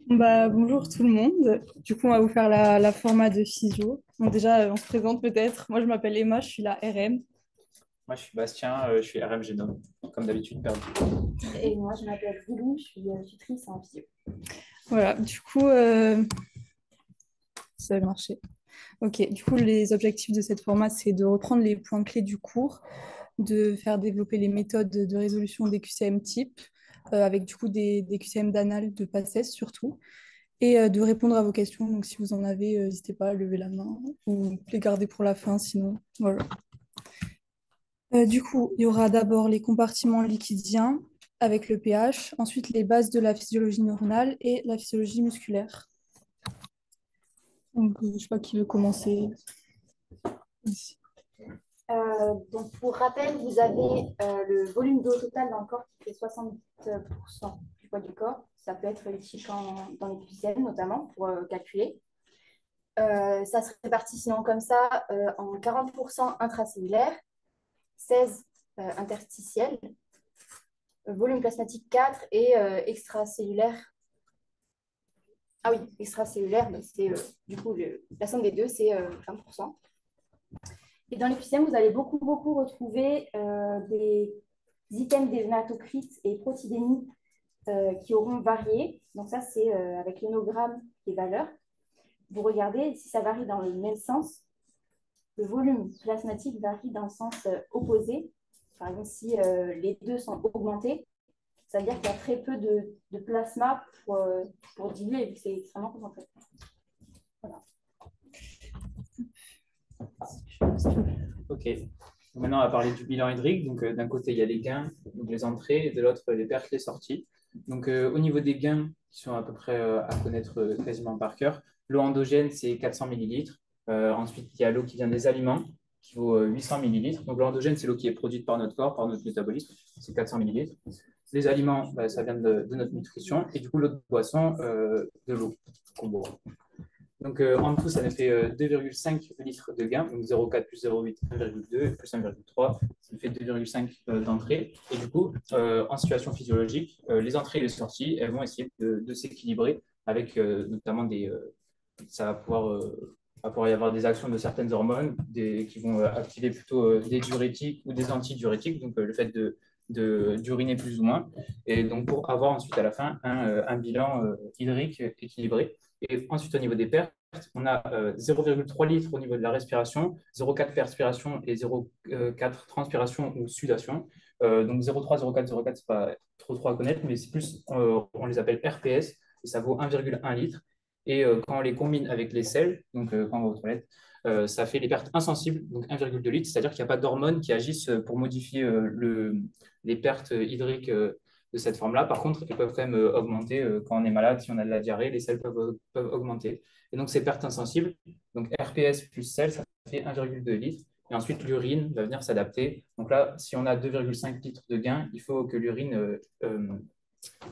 Bonjour tout le monde. Du coup, on va vous faire la format de physio. Donc déjà, on se présente peut-être. Moi, je m'appelle Emma, je suis la RM. Moi, je suis Bastien, je suis RM Génome, comme d'habitude, perdu. Et moi, je m'appelle Lilou, je suis tutrice en physio. Voilà, du coup, ça va marcher. Ok, du coup, les objectifs de cette format, c'est de reprendre les points clés du cours, de faire développer les méthodes de résolution des QCM type, avec du coup des QCM d'anal, de PACES surtout, et de répondre à vos questions. Donc, si vous en avez, n'hésitez pas à lever la main ou les garder pour la fin, sinon, voilà. Du coup, il y aura d'abord les compartiments liquidiens avec le pH, ensuite les bases de la physiologie neuronale et la physiologie musculaire. Donc, je ne sais pas qui veut commencer ici. Donc, pour rappel, vous avez le volume d'eau total dans le corps qui fait 60% du poids du corps. Ça peut être utile dans les QCM, notamment, pour calculer. Ça se répartit sinon comme ça en 40% intracellulaire, 16 interstitiel, volume plasmatique 4 et extracellulaire. Ah oui, extracellulaire, c'est du coup la somme des deux, c'est 20%. Et dans les QCM, vous allez beaucoup retrouver des items des hématocrites et protidémies qui auront varié. Donc ça, c'est avec l'onogramme des valeurs. Vous regardez si ça varie dans le même sens. Le volume plasmatique varie dans le sens opposé. Par exemple, si les deux sont augmentés, ça veut dire qu'il y a très peu de plasma pour diluer, vu que c'est extrêmement concentré. Voilà. Ok. Maintenant, on va parler du bilan hydrique. Donc, d'un côté, il y a les gains, donc les entrées, et de l'autre, les pertes, les sorties. Donc, au niveau des gains, qui sont à peu près à connaître quasiment par cœur, l'eau endogène, c'est 400 millilitres. Ensuite, il y a l'eau qui vient des aliments, qui vaut 800 millilitres. Donc, l'eau endogène, c'est l'eau qui est produite par notre corps, par notre métabolisme, c'est 400 millilitres. Les aliments, ça vient de notre nutrition. Et du coup, l'eau de boisson, de l'eau qu'on boit. Donc, en tout, ça nous fait 2,5 litres de gain. Donc, 0,4 plus 0,8, 1,2 plus 1,3. Ça nous fait 2,5 d'entrée. Et du coup, en situation physiologique, les entrées et les sorties, elles vont essayer de s'équilibrer avec notamment ça va pouvoir y avoir des actions de certaines hormones qui vont activer plutôt des diurétiques ou des antidiurétiques. Donc, le fait d'uriner plus ou moins. Et donc, pour avoir ensuite à la fin un bilan hydrique équilibré. Et ensuite, au niveau des pertes, on a 0,3 litres au niveau de la respiration, 0,4 perspiration et 0,4 transpiration ou sudation. Donc 0,3, 0,4, 0,4, c'est pas trop à connaître, mais c'est plus, on les appelle RPS, et ça vaut 1,1 litre. Et quand on les combine avec les selles, donc quand on va aux toilettes, ça fait les pertes insensibles, donc 1,2 litres, c'est-à-dire qu'il n'y a pas d'hormones qui agissent pour modifier les pertes hydriques de cette forme-là. Par contre, elles peuvent quand même augmenter quand on est malade, si on a de la diarrhée, les selles peuvent augmenter. Et donc, ces pertes insensibles, donc RPS plus sel, ça fait 1,2 litres. Et ensuite, l'urine va venir s'adapter. Donc là, si on a 2,5 litres de gain, il faut que l'urine,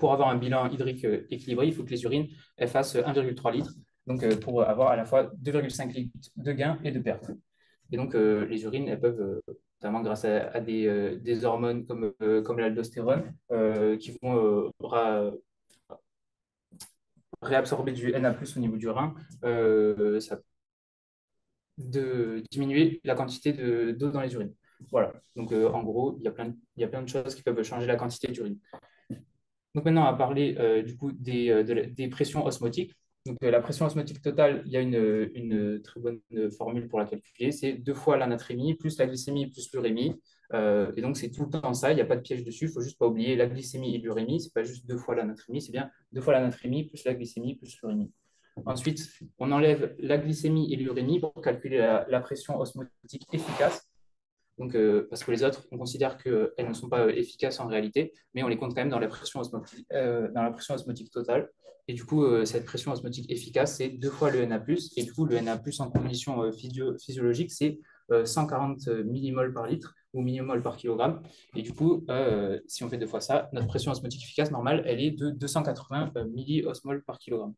pour avoir un bilan hydrique équilibré, il faut que les urines elles fassent 1,3 litres. Donc, pour avoir à la fois 2,5 litres de gain et de perte. Et donc, les urines, elles peuvent, notamment grâce à des hormones comme l'aldostérone, qui vont réabsorber du Na+ au niveau du rein, ça de diminuer la quantité d'eau dans les urines. Voilà. Donc, en gros, il y a plein de choses qui peuvent changer la quantité d'urine. Donc, maintenant, on va parler du coup des pressions osmotiques. Donc, la pression osmotique totale, il y a une très bonne formule pour la calculer. C'est 2 fois la natrémie plus la glycémie plus l'urémie. Et donc, c'est tout le temps ça. Il n'y a pas de piège dessus. Il ne faut juste pas oublier la glycémie et l'urémie. Ce n'est pas juste 2 fois la natrémie, c'est bien 2 fois la natrémie plus la glycémie plus l'urémie. Ensuite, on enlève la glycémie et l'urémie pour calculer la pression osmotique efficace. Donc, parce que les autres, on considère qu'elles ne sont pas efficaces en réalité, mais on les compte quand même dans la pression osmotique totale. Et du coup, cette pression osmotique efficace, c'est 2 fois le Na+. Et du coup, le Na+, en conditions physiologiques, c'est 140 millimoles par litre ou millimoles par kilogramme. Et du coup, si on fait 2 fois ça, notre pression osmotique efficace normale, elle est de 280 milliosmoles par kilogramme.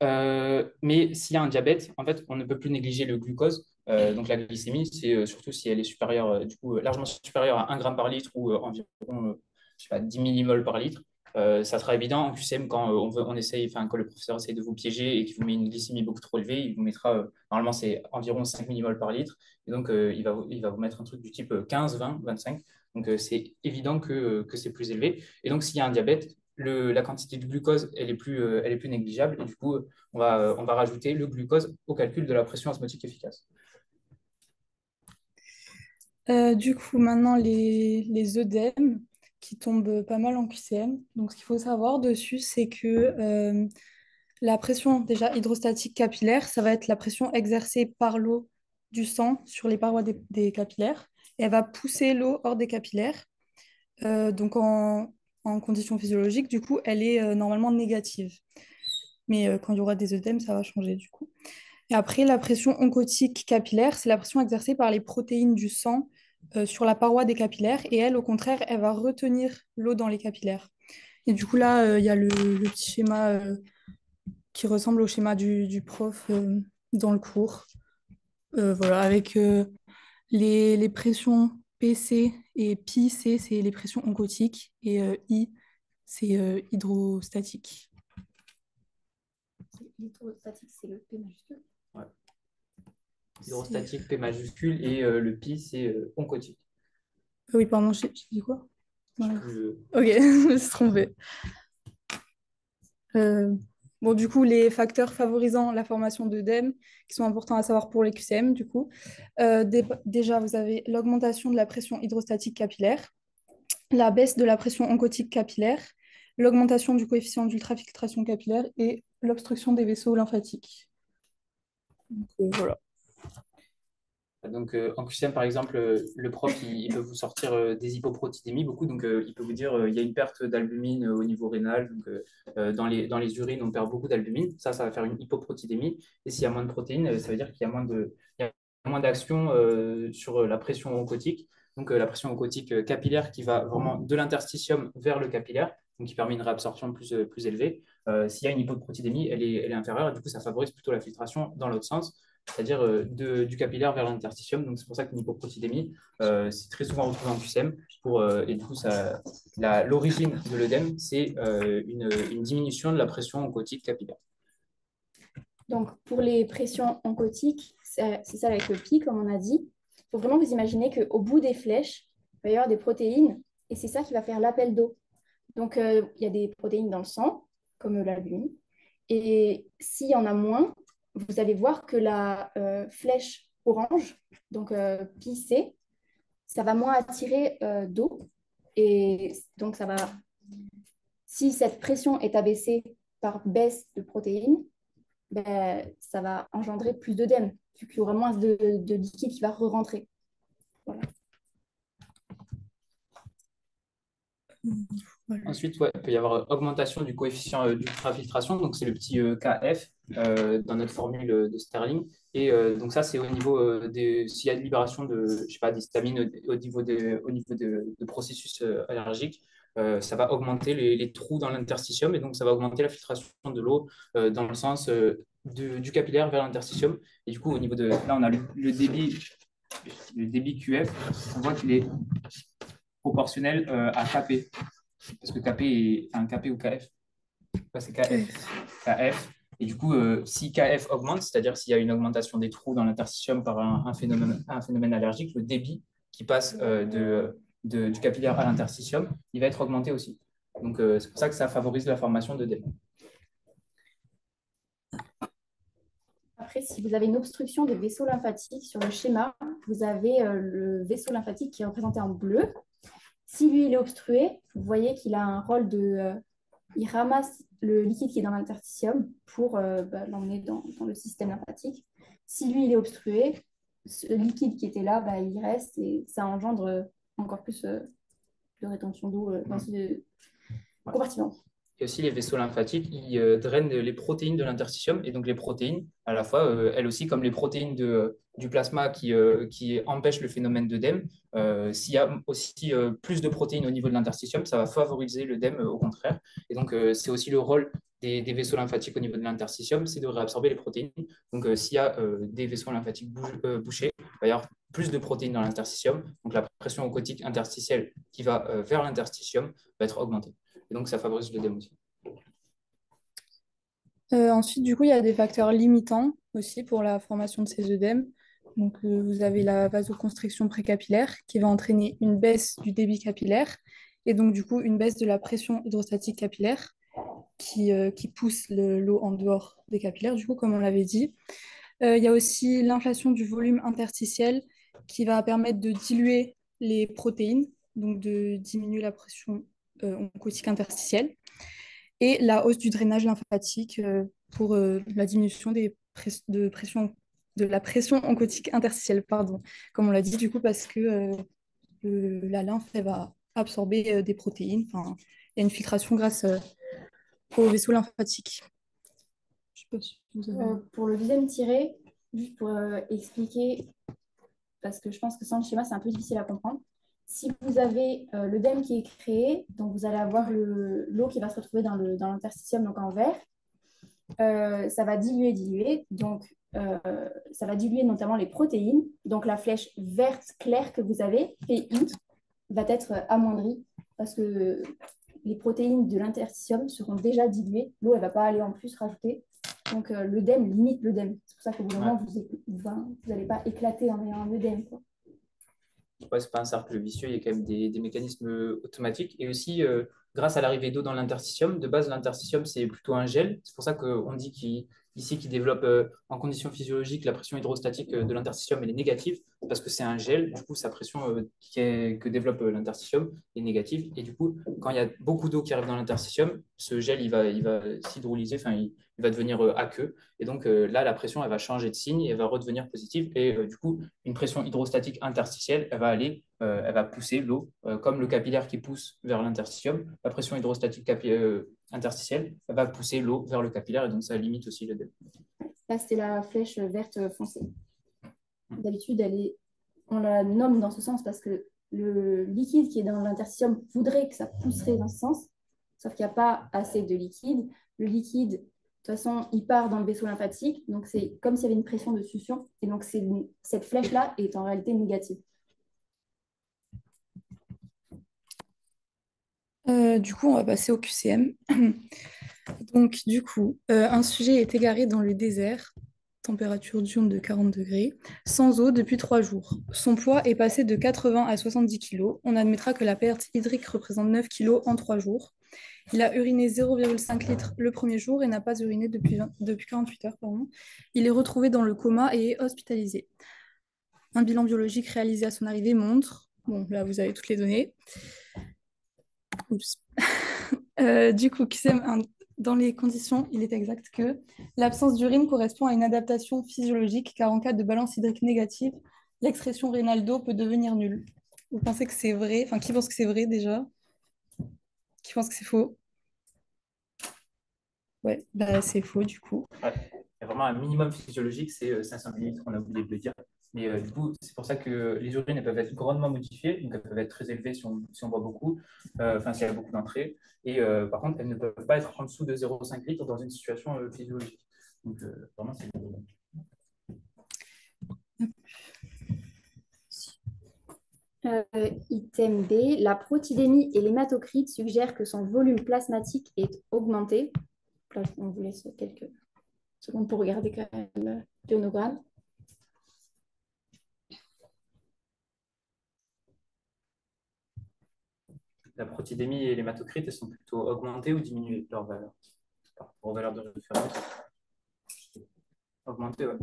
Mais s'il y a un diabète, en fait, on ne peut plus négliger le glucose. Donc la glycémie, c'est surtout si elle est supérieure, du coup, largement supérieure à 1 gramme par litre ou environ je sais pas, 10 millimoles par litre. Ça sera évident en QCM quand on essaye, enfin, quand le professeur essaye de vous piéger et qu'il vous met une glycémie beaucoup trop élevée, il vous mettra, normalement, c'est environ 5 millimoles par litre. Et donc, il va vous mettre un truc du type 15, 20, 25. Donc, c'est évident que c'est plus élevé. Et donc, s'il y a un diabète, la quantité de glucose, elle est plus négligeable. Et du coup, on va rajouter le glucose au calcul de la pression osmotique efficace. Du coup, maintenant, les œdèmes qui tombent pas mal en QCM. Donc, ce qu'il faut savoir dessus, c'est que la pression déjà hydrostatique capillaire, ça va être la pression exercée par l'eau du sang sur les parois des capillaires. Et elle va pousser l'eau hors des capillaires. Donc, en conditions physiologiques, du coup, elle est normalement négative. Mais quand il y aura des œdèmes, ça va changer, du coup. Et après, la pression oncotique capillaire, c'est la pression exercée par les protéines du sang sur la paroi des capillaires. Et elle, au contraire, elle va retenir l'eau dans les capillaires. Et du coup, là, il y a le petit schéma qui ressemble au schéma du prof dans le cours. Voilà, avec les pressions PC et PIC, c'est les pressions oncotiques. Et I, c'est hydrostatique. L'hydrostatique, c'est le P majuscule. Ouais. Hydrostatique, P majuscule, et le pi, c'est oncotique. Oui, pardon, j'ai dit quoi? Je sais Ouais. plus, Ok, je me suis trompée. Bon, du coup, les facteurs favorisant la formation d'œdème, qui sont importants à savoir pour les QCM, du coup. Déjà, vous avez l'augmentation de la pression hydrostatique capillaire, la baisse de la pression oncotique capillaire, l'augmentation du coefficient d'ultrafiltration capillaire et l'obstruction des vaisseaux lymphatiques. Donc, voilà. Donc, en QCM, par exemple, le prof, il peut vous sortir des hypoprotidémies beaucoup. Donc, il peut vous dire il y a une perte d'albumine au niveau rénal. Donc, dans les urines, on perd beaucoup d'albumine. Ça va faire une hypoprotidémie. Et s'il y a moins de protéines, ça veut dire qu'il y a il y a moins d'action sur la pression oncotique. Donc, la pression oncotique capillaire qui va vraiment de l'interstitium vers le capillaire, donc qui permet une réabsorption plus élevée. S'il y a une hypoprotidémie, elle est inférieure. Et du coup, ça favorise plutôt la filtration dans l'autre sens, c'est-à-dire du capillaire vers l'interstitium. Donc, c'est pour ça qu'une hypoprotidémie, c'est très souvent retrouvé en QCM. Et du coup, l'origine de l'œdème, c'est une diminution de la pression oncotique capillaire. Donc, pour les pressions oncotiques, c'est ça avec le pi, comme on a dit. Il faut vraiment vous imaginer qu'au bout des flèches, il va y avoir des protéines, et c'est ça qui va faire l'appel d'eau. Donc, il y a des protéines dans le sang, comme l'albumine. Et s'il y en a moins, vous allez voir que la flèche orange, donc pi C, ça va moins attirer d'eau. Et donc, si cette pression est abaissée par baisse de protéines, ben, ça va engendrer plus d'œdème, vu qu'il y aura moins de liquide qui va re-rentrer. Voilà. Ensuite, ouais, il peut y avoir augmentation du coefficient d'ultrafiltration, donc c'est le petit KF dans notre formule de Sterling. Et donc ça, c'est au niveau s'il y a une libération je sais pas, d'histamine au niveau de processus allergiques, ça va augmenter les trous dans l'interstitium et donc ça va augmenter la filtration de l'eau dans le sens du capillaire vers l'interstitium. Et du coup, au niveau là, on a le débit QF, on voit qu'il est proportionnel à KP. Parce que KP est un KP ou KF. C'est KF. KF. Et du coup, si KF augmente, c'est-à-dire s'il y a une augmentation des trous dans l'interstitium par un phénomène allergique, le débit qui passe du capillaire à l'interstitium, il va être augmenté aussi. Donc, c'est pour ça que ça favorise la formation de débit. Après, si vous avez une obstruction des vaisseaux lymphatiques sur le schéma, vous avez le vaisseau lymphatique qui est représenté en bleu. Si lui, il est obstrué, vous voyez qu'il a un rôle il ramasse le liquide qui est dans l'interstitium pour l'emmener dans le système lymphatique. Si lui, il est obstrué, ce liquide qui était là, il reste et ça engendre encore plus de rétention d'eau dans ce compartiment. Et aussi, les vaisseaux lymphatiques, ils drainent les protéines de l'interstitium. Et donc, les protéines, à la fois, elles aussi, comme les protéines du plasma qui empêchent le phénomène d'œdème, s'il y a aussi plus de protéines au niveau de l'interstitium, ça va favoriser l'œdème au contraire. Et donc, c'est aussi le rôle des vaisseaux lymphatiques au niveau de l'interstitium, c'est de réabsorber les protéines. Donc, s'il y a des vaisseaux lymphatiques bouchés, il va y avoir plus de protéines dans l'interstitium. Donc, la pression oncotique interstitielle qui va vers l'interstitium va être augmentée. et donc ça favorise l'œdème aussi. Ensuite, du coup, il y a des facteurs limitants aussi pour la formation de ces œdèmes. Donc, vous avez la vasoconstriction précapillaire qui va entraîner une baisse du débit capillaire et donc, du coup, une baisse de la pression hydrostatique capillaire qui pousse l'eau en dehors des capillaires, du coup, comme on l'avait dit. Il y a aussi l'inflation du volume interstitiel qui va permettre de diluer les protéines, donc de diminuer la pression oncotique interstitielle et la hausse du drainage lymphatique pour la diminution de la pression oncotique interstitielle, pardon, comme on l'a dit, du coup, parce que la lymphe, elle va absorber des protéines. Enfin, il y a une filtration grâce au vaisseau lymphatique. Je sais pas si vous avez... Pour le deuxième tiré, juste pour expliquer, parce que je pense que sans le schéma, c'est un peu difficile à comprendre. Si vous avez l'œdème qui est créé, donc vous allez avoir l'eau qui va se retrouver dans l'interstitium, donc en vert. Ça va diluer. Donc, ça va diluer notamment les protéines. Donc, la flèche verte claire que vous avez, PI, va être amoindrie parce que les protéines de l'interstitium seront déjà diluées. L'eau, elle ne va pas aller en plus rajouter. Donc, l'œdème limite l'œdème. C'est pour ça qu'au bout d'un moment, vous n'allez pas éclater en ayant un œdème, quoi. Ouais, c'est pas un cercle vicieux, il y a quand même des mécanismes automatiques. Et aussi, grâce à l'arrivée d'eau dans l'interstitium, de base, l'interstitium, c'est plutôt un gel. C'est pour ça qu'on dit qu'il développe en conditions physiologiques, la pression hydrostatique de l'interstitium, elle est négative, parce que c'est un gel. Du coup, sa pression que développe l'interstitium est négative. Et du coup, quand il y a beaucoup d'eau qui arrive dans l'interstitium, ce gel, il va s'hydrolyser, enfin, il va devenir aqueux. Et donc là, la pression, elle va changer de signe et elle va redevenir positive. Et du coup, une pression hydrostatique interstitielle, elle va pousser l'eau, comme le capillaire qui pousse vers l'interstitium. La pression hydrostatique interstitielle, elle va pousser l'eau vers le capillaire et donc ça limite aussi l'œdème. Là, c'était la flèche verte foncée. D'habitude, on la nomme dans ce sens parce que le liquide qui est dans l'interstitium voudrait que ça pousserait dans ce sens, sauf qu'il n'y a pas assez de liquide. Le liquide, de toute façon, il part dans le vaisseau lymphatique, donc c'est comme s'il y avait une pression de succion, et donc cette flèche-là est en réalité négative. Du coup, on va passer au QCM. Donc, du coup, un sujet est égaré dans le désert, température diurne de 40 degrés, sans eau depuis 3 jours. Son poids est passé de 80 à 70 kg. On admettra que la perte hydrique représente 9 kg en 3 jours. Il a uriné 0,5 litres le premier jour et n'a pas uriné depuis 48 heures. Pardon. Il est retrouvé dans le coma et est hospitalisé. Un bilan biologique réalisé à son arrivée montre... Bon, là, vous avez toutes les données. Oups. Du coup, dans les conditions, il est exact que l'absence d'urine correspond à une adaptation physiologique, car en cas de balance hydrique négative, l'excrétion rénale d'eau peut devenir nulle. Vous pensez que c'est vrai? Enfin, qui pense que c'est vrai déjà? Qui pense que c'est faux? Ouais, bah, c'est faux du coup. Ouais. Il y a vraiment un minimum physiologique, c'est 500 ml, on a oublié de le dire. Mais du coup, c'est pour ça que les urines elles peuvent être grandement modifiées, donc elles peuvent être très élevées si on boit beaucoup, enfin s'il y a beaucoup d'entrées. Et par contre, elles ne peuvent pas être en dessous de 0,5 litres dans une situation physiologique. Donc vraiment, c'est... Item B, la protidémie et l'hématocrite suggèrent que son volume plasmatique est augmenté. Là, on vous laisse quelques secondes pour regarder quand même le ionogramme. La protidémie et l'hématocrite, elles sont plutôt augmentées ou diminuées leur valeur par rapport aux valeurs de référence? Augmentées, ouais.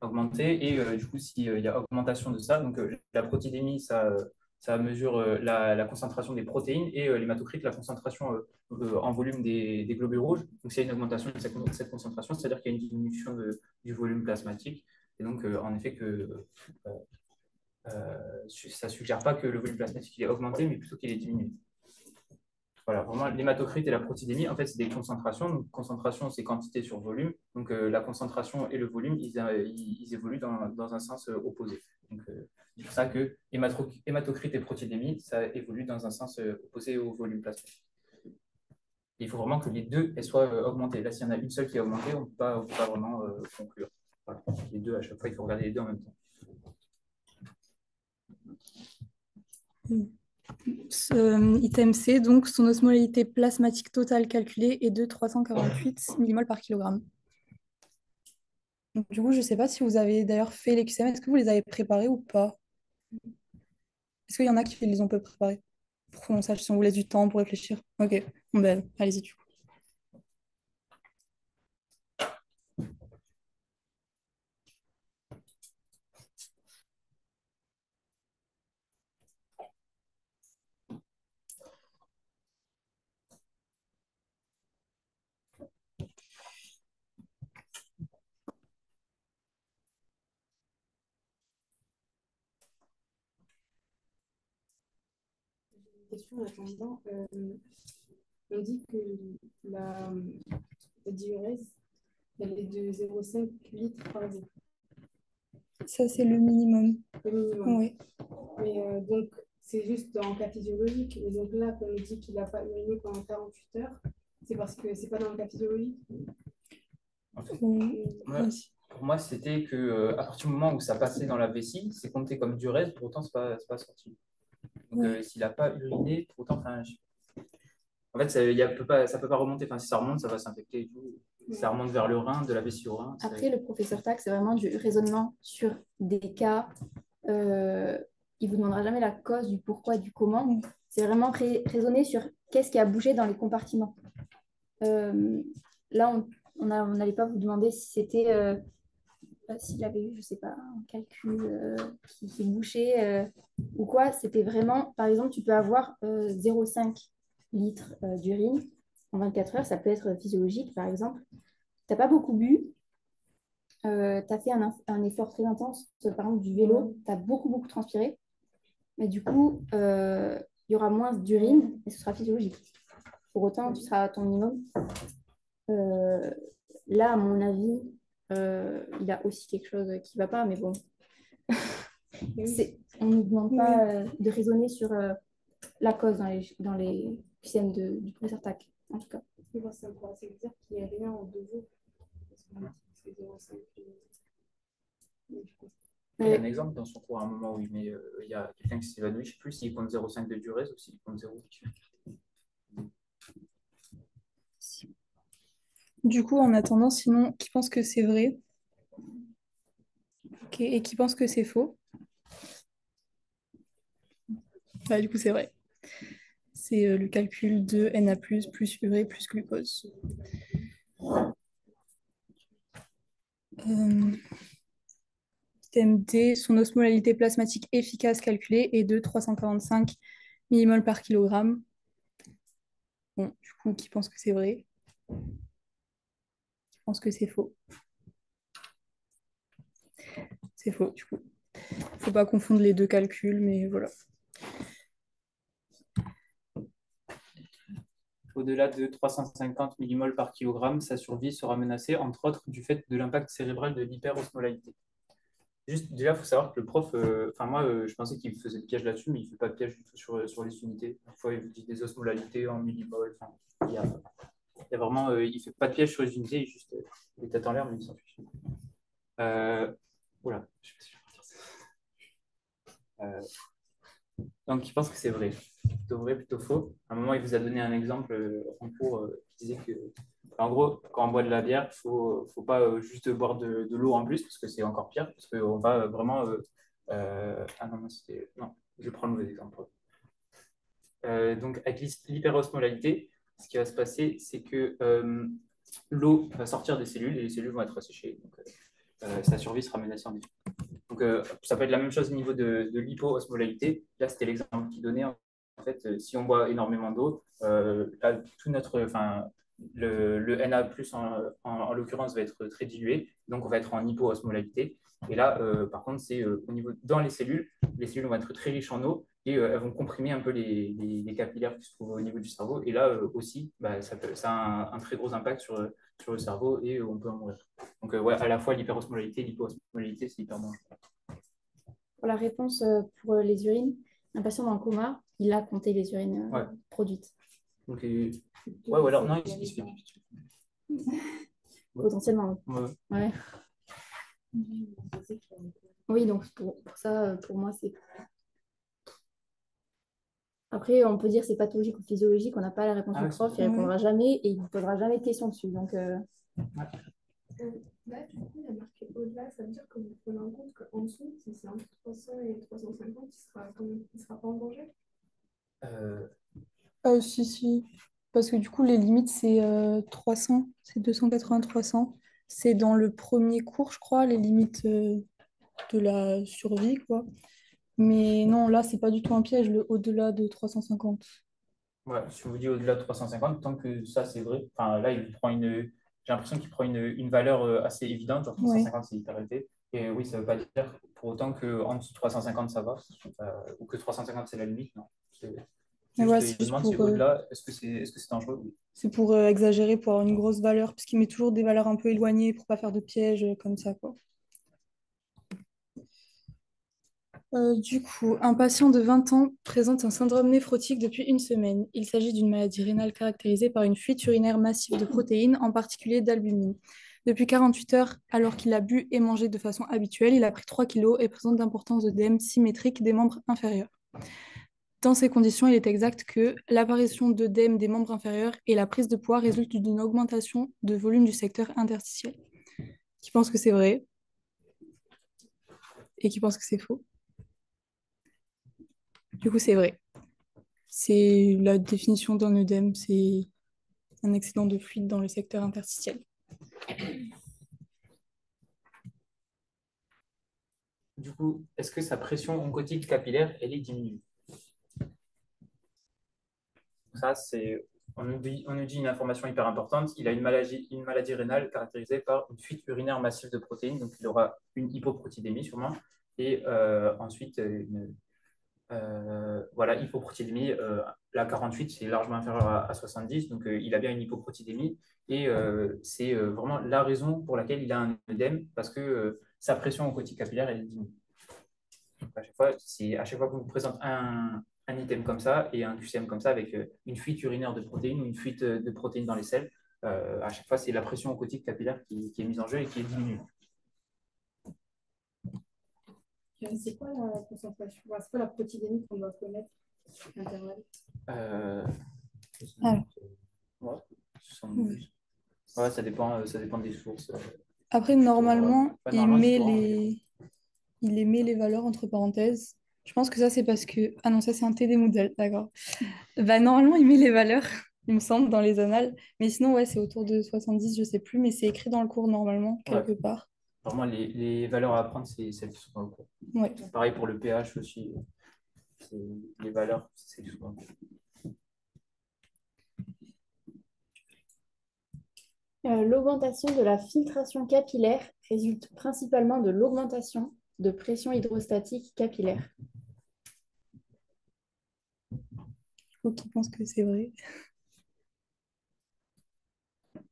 Augmentées, et du coup, s'il y a augmentation de ça, donc la protidémie, ça mesure la concentration des protéines, et l'hématocrite, la concentration en volume des globules rouges. Donc, s'il y a une augmentation de cette concentration, c'est-à-dire qu'il y a une diminution du volume plasmatique. Et donc, en effet, ça ne suggère pas que le volume plasmatique est augmenté, mais plutôt qu'il est diminué. Voilà, vraiment, l'hématocrite et la protidémie, en fait, c'est des concentrations. Donc, concentration, c'est quantité sur volume. Donc, la concentration et le volume, ils évoluent dans un sens opposé. Donc, c'est pour ça que hématocrite et protidémie, ça évolue dans un sens opposé au volume plasmatique. Il faut vraiment que les deux elles soient augmentées. Là, s'il y en a une seule qui est augmentée, on ne peut pas vraiment conclure. Voilà. Les deux, à chaque fois, il faut regarder les deux en même temps. Item C, donc son osmolalité plasmatique totale calculée est de 348 millimoles par kilogramme. Donc, du coup, je ne sais pas si vous avez d'ailleurs fait les QCM. Est-ce que vous les avez préparés ou pas? Est-ce qu'il y en a qui les ont peu préparés? Pour qu'on sache si on vous laisse du temps pour réfléchir. Ok, bon, ben, allez-y du coup. Question en attendant. On dit que la diurèse, elle est de 0,5 litres par jour, Ça, c'est le minimum. le minimum. Oui. Mais donc, c'est juste en cas physiologique. Et donc là, quand on dit qu'il n'a pas uriné pendant 48 heures, c'est parce que c'est pas dans le cas physiologique. En fait, Vas-y. pour moi, c'était que à partir du moment où ça passait dans la vessie, c'est compté comme diurèse, pour autant, c'est pas sorti. Donc, Ouais. s'il n'a pas uriné, pour autant, en fait, ça peut pas remonter. Enfin, si ça remonte, ça va s'infecter et tout. Ça remonte vers le rein, de la vessie au rein. Après, le professeur Tac, c'est vraiment du raisonnement sur des cas. Il ne vous demandera jamais la cause du pourquoi, du comment. C'est vraiment raisonner sur qu'est-ce qui a bougé dans les compartiments. Là, on n'allait pas vous demander si c'était, s'il avait eu, je ne sais pas, un calcul qui bouchait ou quoi. C'était vraiment, par exemple, tu peux avoir 0,5 litres d'urine en 24 heures. Ça peut être physiologique, par exemple. Tu n'as pas beaucoup bu. Tu as fait un effort très intense, par exemple du vélo, tu as beaucoup transpiré. Mais du coup, il y aura moins d'urine et ce sera physiologique. Pour autant, tu seras à ton minimum. Euh, Là, à mon avis, il a aussi quelque chose qui ne va pas, mais bon. On ne nous demande pas de raisonner sur la cause dans les QCM du professeur TAC, en tout cas. Ça me paraît dire qu'il n'y a rien en 2 jours. Parce qu'on a dit que c'est 0,5 litres. Il y a un exemple dans son cours à un moment où il y a quelqu'un qui s'évanouit, je ne sais plus s'il compte 0,5 de diurèse ou s'il compte 0. Du coup, en attendant, sinon, qui pense que c'est vrai? Ok, et qui pense que c'est faux? Bah, du coup, c'est vrai. C'est le calcul de Na+, plus urée, plus glucose. Item D, son osmolalité plasmatique efficace calculée est de 345 millimoles par kilogramme. Bon, du coup, qui pense que c'est vrai? Qui pense que c'est faux? C'est faux, du coup. Faut pas confondre les deux calculs, mais voilà. Au-delà de 350 millimoles par kilogramme, sa survie sera menacée, entre autres, du fait de l'impact cérébral de l'hyperosmolalité. Juste, déjà, il faut savoir que le prof, moi, je pensais qu'il faisait le piège là-dessus, mais il ne fait pas de piège du tout sur les unités. Parfois, il vous dit des osmolalités en millimoles. Il y a vraiment, il ne fait pas de piège sur les unités, il juste les têtes en l'air, mais il s'en fiche. Voilà, je sais pas si je vais dire ça. Donc, il pense que c'est vrai. Plutôt vrai, plutôt faux. À un moment, il vous a donné un exemple en cours qui disait que, en gros, quand on boit de la bière, il ne faut pas juste boire de l'eau en plus, parce que c'est encore pire, parce qu'on va vraiment. Ah non, non, je prends le mauvais exemple. Donc, avec l'hyperosmolalité, ce qui va se passer, c'est que l'eau va sortir des cellules et les cellules vont être asséchées. Donc, sa survie sera menacée en effet. Donc, ça peut être la même chose au niveau de l'hypoosmolalité. Là, c'était l'exemple qu'il donnait. En fait, si on boit énormément d'eau, tout le Na+, en l'occurrence, va être très dilué. Donc, on va être en hypoosmolalité. Et là, par contre, c'est au niveau dans les cellules vont être très riches en eau et elles vont comprimer un peu les capillaires qui se trouvent au niveau du cerveau. Et là aussi, ça a un très gros impact sur le cerveau et on peut en mourir. Donc, ouais, à la fois l'hyperosmolalité et l'hypoosmolalité, c'est hyper dangereux. Pour la réponse pour les urines, un patient dans le coma, il a compté les urines produites. Donc, ouais, ou alors, non, il se fait pipi. Potentiellement. Ouais. Oui, donc pour ça, pour moi, c'est. Après, on peut dire c'est pathologique ou physiologique, on n'a pas la réponse Ah du ouais, prof, il Ouais. répondra jamais et il ne posera jamais de questions dessus. Donc, Là, du coup, il y a marqué au-delà, ça veut dire que vous prenez en compte qu'en dessous, si c'est entre 300 et 350, il sera pas en danger. euh, Si, si. Parce que du coup, les limites, c'est 300, c'est 280-300. C'est dans le premier cours, je crois, les limites de la survie, quoi. Mais non, là, c'est pas du tout un piège, le au-delà de 350. ouais, si on vous dit au-delà de 350, tant que ça c'est vrai, enfin là il prend j'ai l'impression qu'il prend une valeur assez évidente, genre Ouais. 350 c'est hyper élevé. Et oui, ça veut pas dire pour autant qu'en dessous de 350 ça va, ou que 350 c'est la limite, non. C'est Mais juste, ouais, il c'est juste demande si pour, au-delà, est-ce que c'est dangereux? Oui. exagérer, pour avoir une grosse valeur, parce qu'il met toujours des valeurs un peu éloignées pour pas faire de pièges comme ça, quoi. Du coup, un patient de 20 ans présente un syndrome néphrotique depuis une semaine. Il s'agit d'une maladie rénale caractérisée par une fuite urinaire massive de protéines, en particulier d'albumine. Depuis 48 heures, alors qu'il a bu et mangé de façon habituelle, il a pris 3 kilos et présente d'importants œdèmes symétriques des membres inférieurs. Dans ces conditions, il est exact que l'apparition d'œdèmes des membres inférieurs et la prise de poids résultent d'une augmentation de volume du secteur interstitiel. Qui pense que c'est vrai et qui pense que c'est faux. Du coup, c'est vrai. C'est la définition d'un œdème, c'est un excédent de fluide dans le secteur interstitiel. Du coup, est-ce que sa pression oncotique capillaire, elle est diminuée? Ça, on nous dit une information hyper importante. Il a une maladie rénale caractérisée par une fuite urinaire massive de protéines. Donc, il aura une hypoprotitémie sûrement. Et ensuite, voilà, hypoprotitémie. La 48, c'est largement inférieur à 70. Donc, il a bien une hypoprotitémie. Et c'est vraiment la raison pour laquelle il a un œdème, parce que sa pression oncotique capillaire, elle diminue. À chaque fois qu'on vous présente un item comme ça et un QCM comme ça avec une fuite urinaire de protéines ou une fuite de protéines dans les selles, à chaque fois, c'est la pression oncotique capillaire qui est mise en jeu et qui est diminuée. C'est quoi la concentration? C'est quoi la protéine qu'on doit connaître intervalle? Euh, Ah. ouais, 72. Ouais, ça dépend des sources. Après, Normalement, il met les valeurs entre parenthèses. Je pense que ça, c'est parce que... Ah non, ça, c'est un TD modèle, d'accord. Bah, normalement, il met les valeurs, il me semble, dans les annales. Mais sinon, ouais, c'est autour de 70, je sais plus, mais c'est écrit dans le cours, normalement, Ouais. quelque part. Vraiment, les valeurs à apprendre, c'est celles qui sont dans le cours. Ouais. Pareil pour le pH aussi. Les valeurs, c'est celles qui sont dans le cours. l'augmentation de la filtration capillaire résulte principalement de l'augmentation de pression hydrostatique capillaire. Ou qui pense que c'est vrai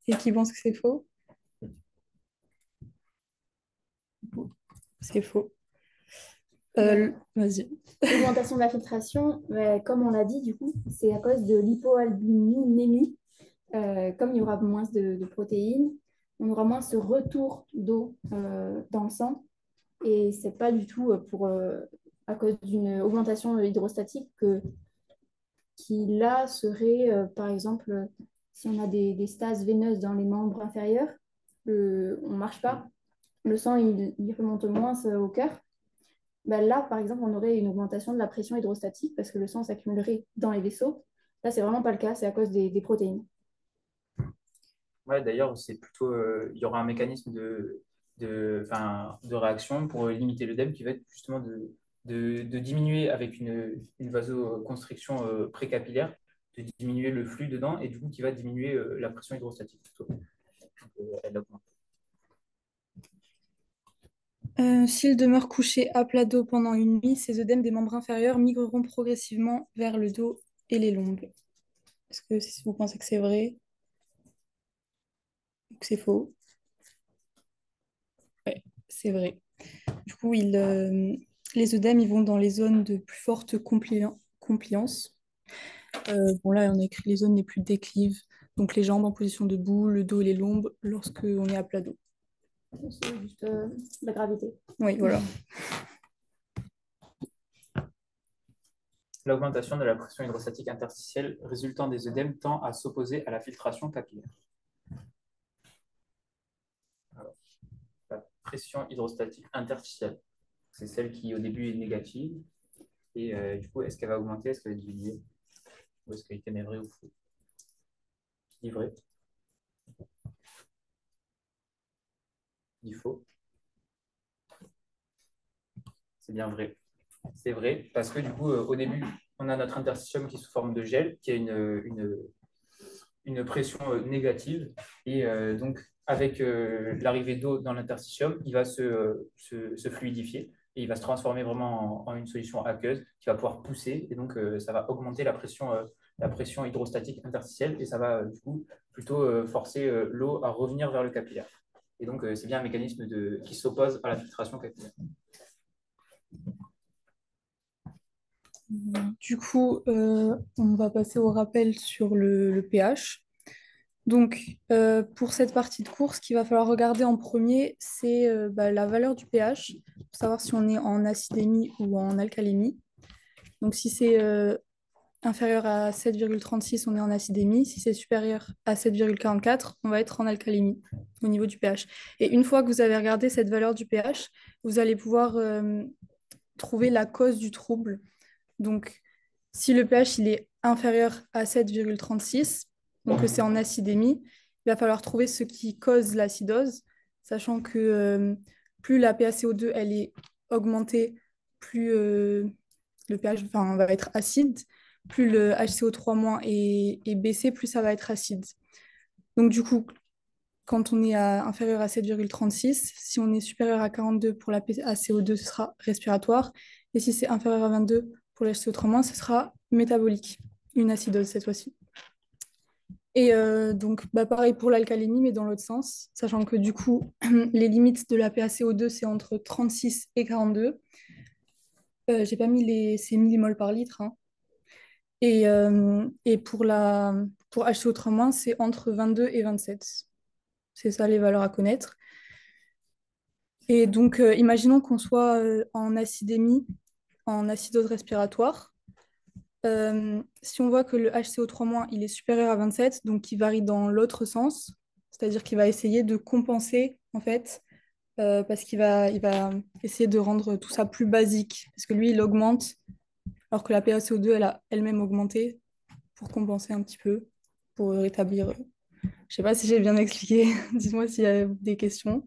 et qui pense que c'est faux. C'est faux. Vas-y. L'augmentation de la filtration, comme on l'a dit, du coup, c'est à cause de l'hypoalbuminémie. Comme il y aura moins de protéines, on aura moins ce retour d'eau dans le sang. Et c'est pas du tout à cause d'une augmentation hydrostatique qui là serait, par exemple, si on a des stases veineuses dans les membres inférieurs, on ne marche pas, le sang il remonte moins au cœur. Ben là, par exemple, on aurait une augmentation de la pression hydrostatique parce que le sang s'accumulerait dans les vaisseaux. Là, c'est vraiment pas le cas, c'est à cause des protéines. Ouais, d'ailleurs, c'est plutôt, il y aura un mécanisme de réaction pour limiter l'œdème qui va être justement de diminuer avec une vasoconstriction précapillaire, de diminuer le flux dedans et du coup qui va diminuer la pression hydrostatique plutôt. Donc, elle augmente. S'il demeure couché à plat dos pendant une nuit, ces œdèmes des membres inférieurs migreront progressivement vers le dos et les lombes. Est-ce que vous pensez que c'est vrai ou que c'est faux? Ouais, c'est vrai. Du coup, les œdèmes ils vont dans les zones de plus forte compliance. Bon, là, on a écrit les zones les plus déclives, donc les jambes en position debout, le dos et les lombes lorsque on est à plat dos. C'est juste la gravité. Oui, voilà. l'augmentation de la pression hydrostatique interstitielle résultant des œdèmes tend à s'opposer à la filtration capillaire. Alors, la pression hydrostatique interstitielle, c'est celle qui au début est négative. Et du coup, est-ce qu'elle va augmenter, est-ce qu'elle va diminuer? Ou est-ce qu'elle est vrai ou faux? Dit vrai. Dit faux. C'est bien vrai. C'est vrai, parce que du coup, au début, on a notre interstitium qui est sous forme de gel, qui a une pression négative. Et donc, avec l'arrivée d'eau dans l'interstitium, il va se fluidifier et il va se transformer vraiment en une solution aqueuse qui va pouvoir pousser. Et donc, ça va augmenter la pression hydrostatique interstitielle et ça va du coup plutôt forcer l'eau à revenir vers le capillaire. Et donc, c'est bien un mécanisme qui s'oppose à la filtration capillaire. Du coup, on va passer au rappel sur le pH. Donc, pour cette partie de cours, ce qu'il va falloir regarder en premier, c'est la valeur du pH, pour savoir si on est en acidémie ou en alcalémie. Donc, si c'est inférieur à 7,36, on est en acidémie. Si c'est supérieur à 7,44, on va être en alcalémie au niveau du pH. Et une fois que vous avez regardé cette valeur du pH, vous allez pouvoir trouver la cause du trouble. Donc, si le pH il est inférieur à 7,36, donc que c'est en acidémie, il va falloir trouver ce qui cause l'acidose, sachant que plus la PaCO2 elle est augmentée, plus le pH va être acide, plus le HCO3- est baissé, plus ça va être acide. Donc du coup, quand on est inférieur à 7,36, si on est supérieur à 42 pour la PaCO2, ce sera respiratoire. Et si c'est inférieur à 22 pour l'HCO3-, ce sera métabolique, une acidose cette fois-ci. Et donc, pareil pour l'alcalémie, mais dans l'autre sens, sachant que du coup, les limites de la PaCO2, c'est entre 36 et 42. J'ai pas mis ces millimoles par litre, hein. Et pour HCO3-, c'est entre 22 et 27. C'est ça les valeurs à connaître. Et donc, imaginons qu'on soit en acidémie, en acidose respiratoire. Si on voit que le HCO3- il est supérieur à 27, donc il varie dans l'autre sens, c'est-à-dire qu'il va essayer de compenser, en fait, parce qu'il va essayer de rendre tout ça plus basique, parce que lui, il augmente, alors que la PaCO2, elle a elle-même augmenté pour compenser un petit peu, pour rétablir. Je sais pas si j'ai bien expliqué. Dites-moi s'il y a des questions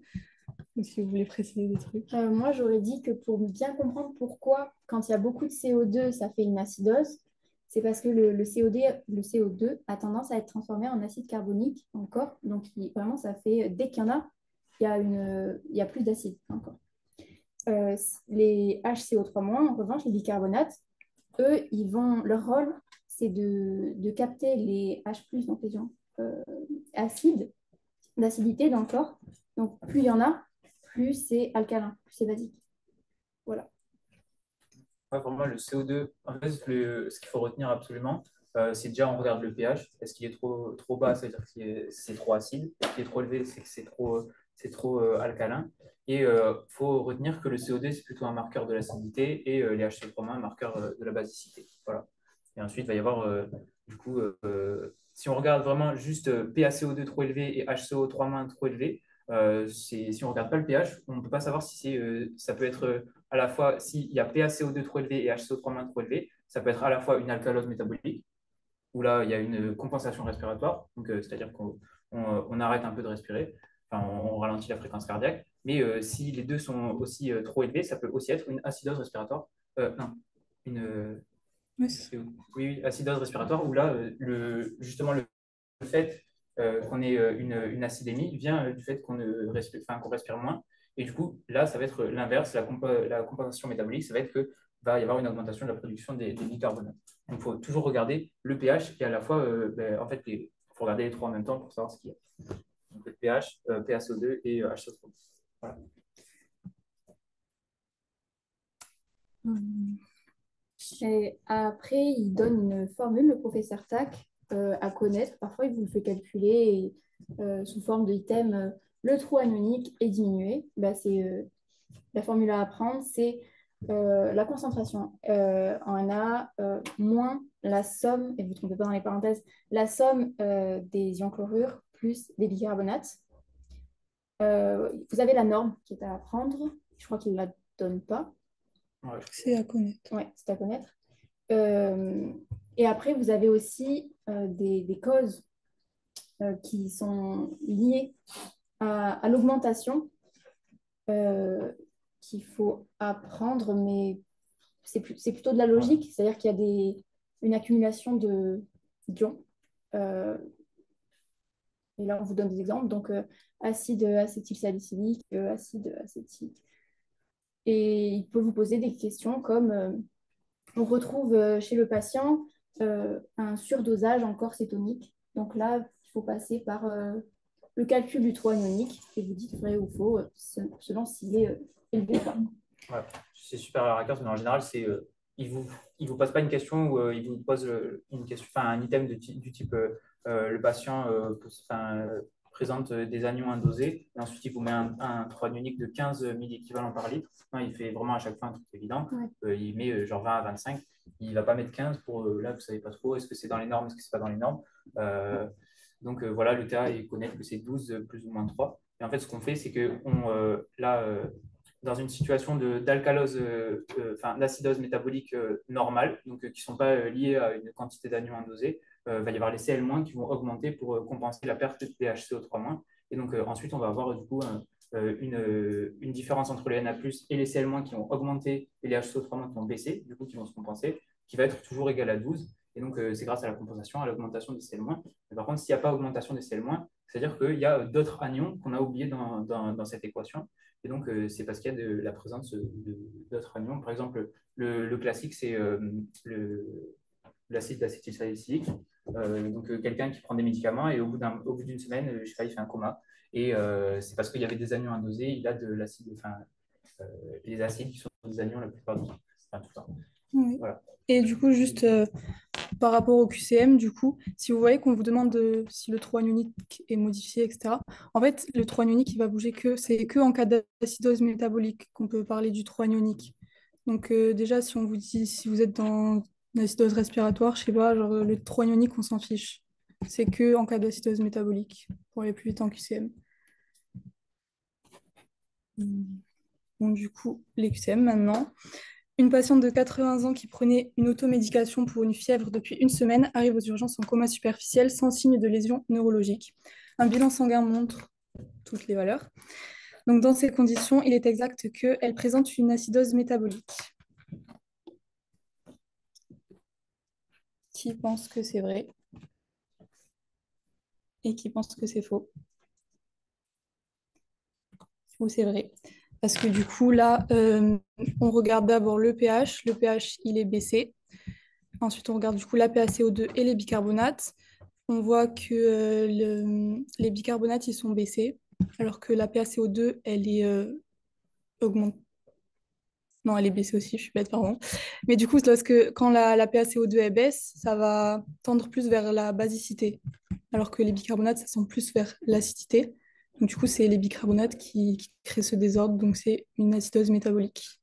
ou si vous voulez préciser des trucs. Moi, j'aurais dit que pour bien comprendre pourquoi, quand il y a beaucoup de CO2, ça fait une acidose, c'est parce que le CO2 a tendance à être transformé en acide carbonique encore. Donc, vraiment, ça fait, dès qu'il y en a, il y a plus d'acide encore. Les HCO3-, en revanche, les bicarbonates, eux, leur rôle, c'est de capter les H+, donc les ions acides, d'acidité dans le corps. Donc, plus il y en a, plus c'est alcalin, plus c'est basique. Voilà. Ouais, pour moi, le CO2, en fait, ce qu'il faut retenir absolument, c'est déjà on regarde le pH. Est-ce qu'il est trop bas, ça veut dire que c'est trop acide. Est-ce qu'il est trop élevé, c'est que c'est trop alcalin. Et il faut retenir que le CO2, c'est plutôt un marqueur de l'acidité et les HCO3- un marqueur de la basicité. Voilà. Et ensuite, il va y avoir, du coup, si on regarde vraiment juste PaCO2 trop élevé et HCO3- trop élevé, si on ne regarde pas le pH, on ne peut pas savoir si ça peut être à la fois, s'il y a PaCO2 trop élevé et HCO3- trop élevé, ça peut être à la fois une alcalose métabolique, où là, il y a une compensation respiratoire, donc c'est-à-dire qu'on arrête un peu de respirer, enfin, on ralentit la fréquence cardiaque, mais si les deux sont aussi trop élevés, ça peut aussi être une acidose respiratoire, non, une, Oui, oui, acidose respiratoire, où là, justement, le fait qu'on ait une acidémie vient du fait qu'on respire moins. Et du coup, là, ça va être l'inverse, la compensation métabolique, ça va être que va y avoir une augmentation de la production des bicarbonates. Donc, il faut toujours regarder le pH et à la fois, en fait, il faut regarder les trois en même temps pour savoir ce qu'il y a. Donc, le pH, PaCO2 et HCO3. Voilà. Et après, il donne une formule, le professeur Tac, à connaître. Parfois, il vous le fait calculer sous forme d'item. Le trou anonique est diminué. Bah, la formule à apprendre, c'est la concentration en Na moins la somme, et vous ne vous trompez pas dans les parenthèses, la somme des ions chlorure plus des bicarbonates. Vous avez la norme qui est à apprendre. Je crois qu'il ne la donne pas. Ouais. C'est à connaître. Oui, c'est à connaître. Et après, vous avez aussi des causes qui sont liées à l'augmentation qu'il faut apprendre, mais c'est plutôt de la logique, c'est-à-dire qu'il y a une accumulation d'ions. Et là, on vous donne des exemples. Donc, acide acétylsalicylique, acide acétique. Et il peut vous poser des questions comme on retrouve chez le patient un surdosage en corps cétonique. Donc là, il faut passer par le calcul du taux ionique et vous dites vrai ou faux selon s'il est élevé ou pas. Ouais, c'est supérieur à 15, mais en général, il vous pose pas une question ou il vous pose une question, enfin, un item du type le patient présente des anions indosés, et ensuite il vous met un 3 ionique de 15 milliequivalents par litre. Non, il fait vraiment à chaque fois un truc évident. Ouais. Il met genre 20 à 25. Il va pas mettre 15 pour là, vous savez pas trop, est-ce que c'est dans les normes, est-ce que c'est pas dans les normes. Donc voilà, le cas est connaître que c'est 12 plus ou moins 3. Et en fait, ce qu'on fait, c'est que dans une situation d'alcalose, d'acidose métabolique normale, donc qui ne sont pas liées à une quantité d'anions indosés, va y avoir les Cl- qui vont augmenter pour compenser la perte de HCO3-. Et donc ensuite, on va avoir du coup une différence entre les Na+, et les Cl- qui vont augmenter et les HCO3- qui vont baisser, du coup qui vont se compenser, qui va être toujours égal à 12. Et donc c'est grâce à la compensation, à l'augmentation des Cl-. Mais par contre, s'il n'y a pas augmentation des Cl-, c'est-à-dire qu'il y a d'autres anions qu'on a oubliés dans cette équation. Et donc, c'est parce qu'il y a de la présence d'autres anions. Par exemple, le classique, c'est l'acide acétylsalicylique. Donc, quelqu'un qui prend des médicaments et au bout d'une semaine, je sais pas, il fait un coma. Et c'est parce qu'il y avait des anions indosés, il a de l'acide, les acides qui sont des anions la plupart du temps. Enfin, tout le temps. Oui. Voilà. Et du coup, juste par rapport au QCM, du coup, si vous voyez qu'on vous demande si le 3 ionique est modifié, etc., en fait, le 3 ionique, il va bouger c'est que en cas d'acidose métabolique qu'on peut parler du 3 ionique. Donc déjà, si on vous dit, si vous êtes dans une acidose respiratoire, je sais pas, genre le 3 ionique, on s'en fiche. C'est que en cas d'acidose métabolique, pour aller plus vite en QCM. Donc du coup, les QCM maintenant. Une patiente de 80 ans qui prenait une automédication pour une fièvre depuis une semaine arrive aux urgences en coma superficiel sans signe de lésion neurologique. Un bilan sanguin montre toutes les valeurs. Donc dans ces conditions, il est exact qu'elle présente une acidose métabolique. Qui pense que c'est vrai et qui pense que c'est faux? Ou c'est vrai? Parce que du coup, là, on regarde d'abord le pH. Le pH, il est baissé. Ensuite, on regarde du coup la PaCO2 et les bicarbonates. On voit que les bicarbonates, ils sont baissés, alors que la PaCO2, elle est augmentée. Non, elle est baissée aussi, je suis bête, pardon. Mais du coup, c'est parce que quand la PaCO2 elle baisse, ça va tendre plus vers la basicité, alors que les bicarbonates, ça tend plus vers l'acidité. Donc du coup, c'est les bicarbonates qui créent ce désordre, donc c'est une acidose métabolique.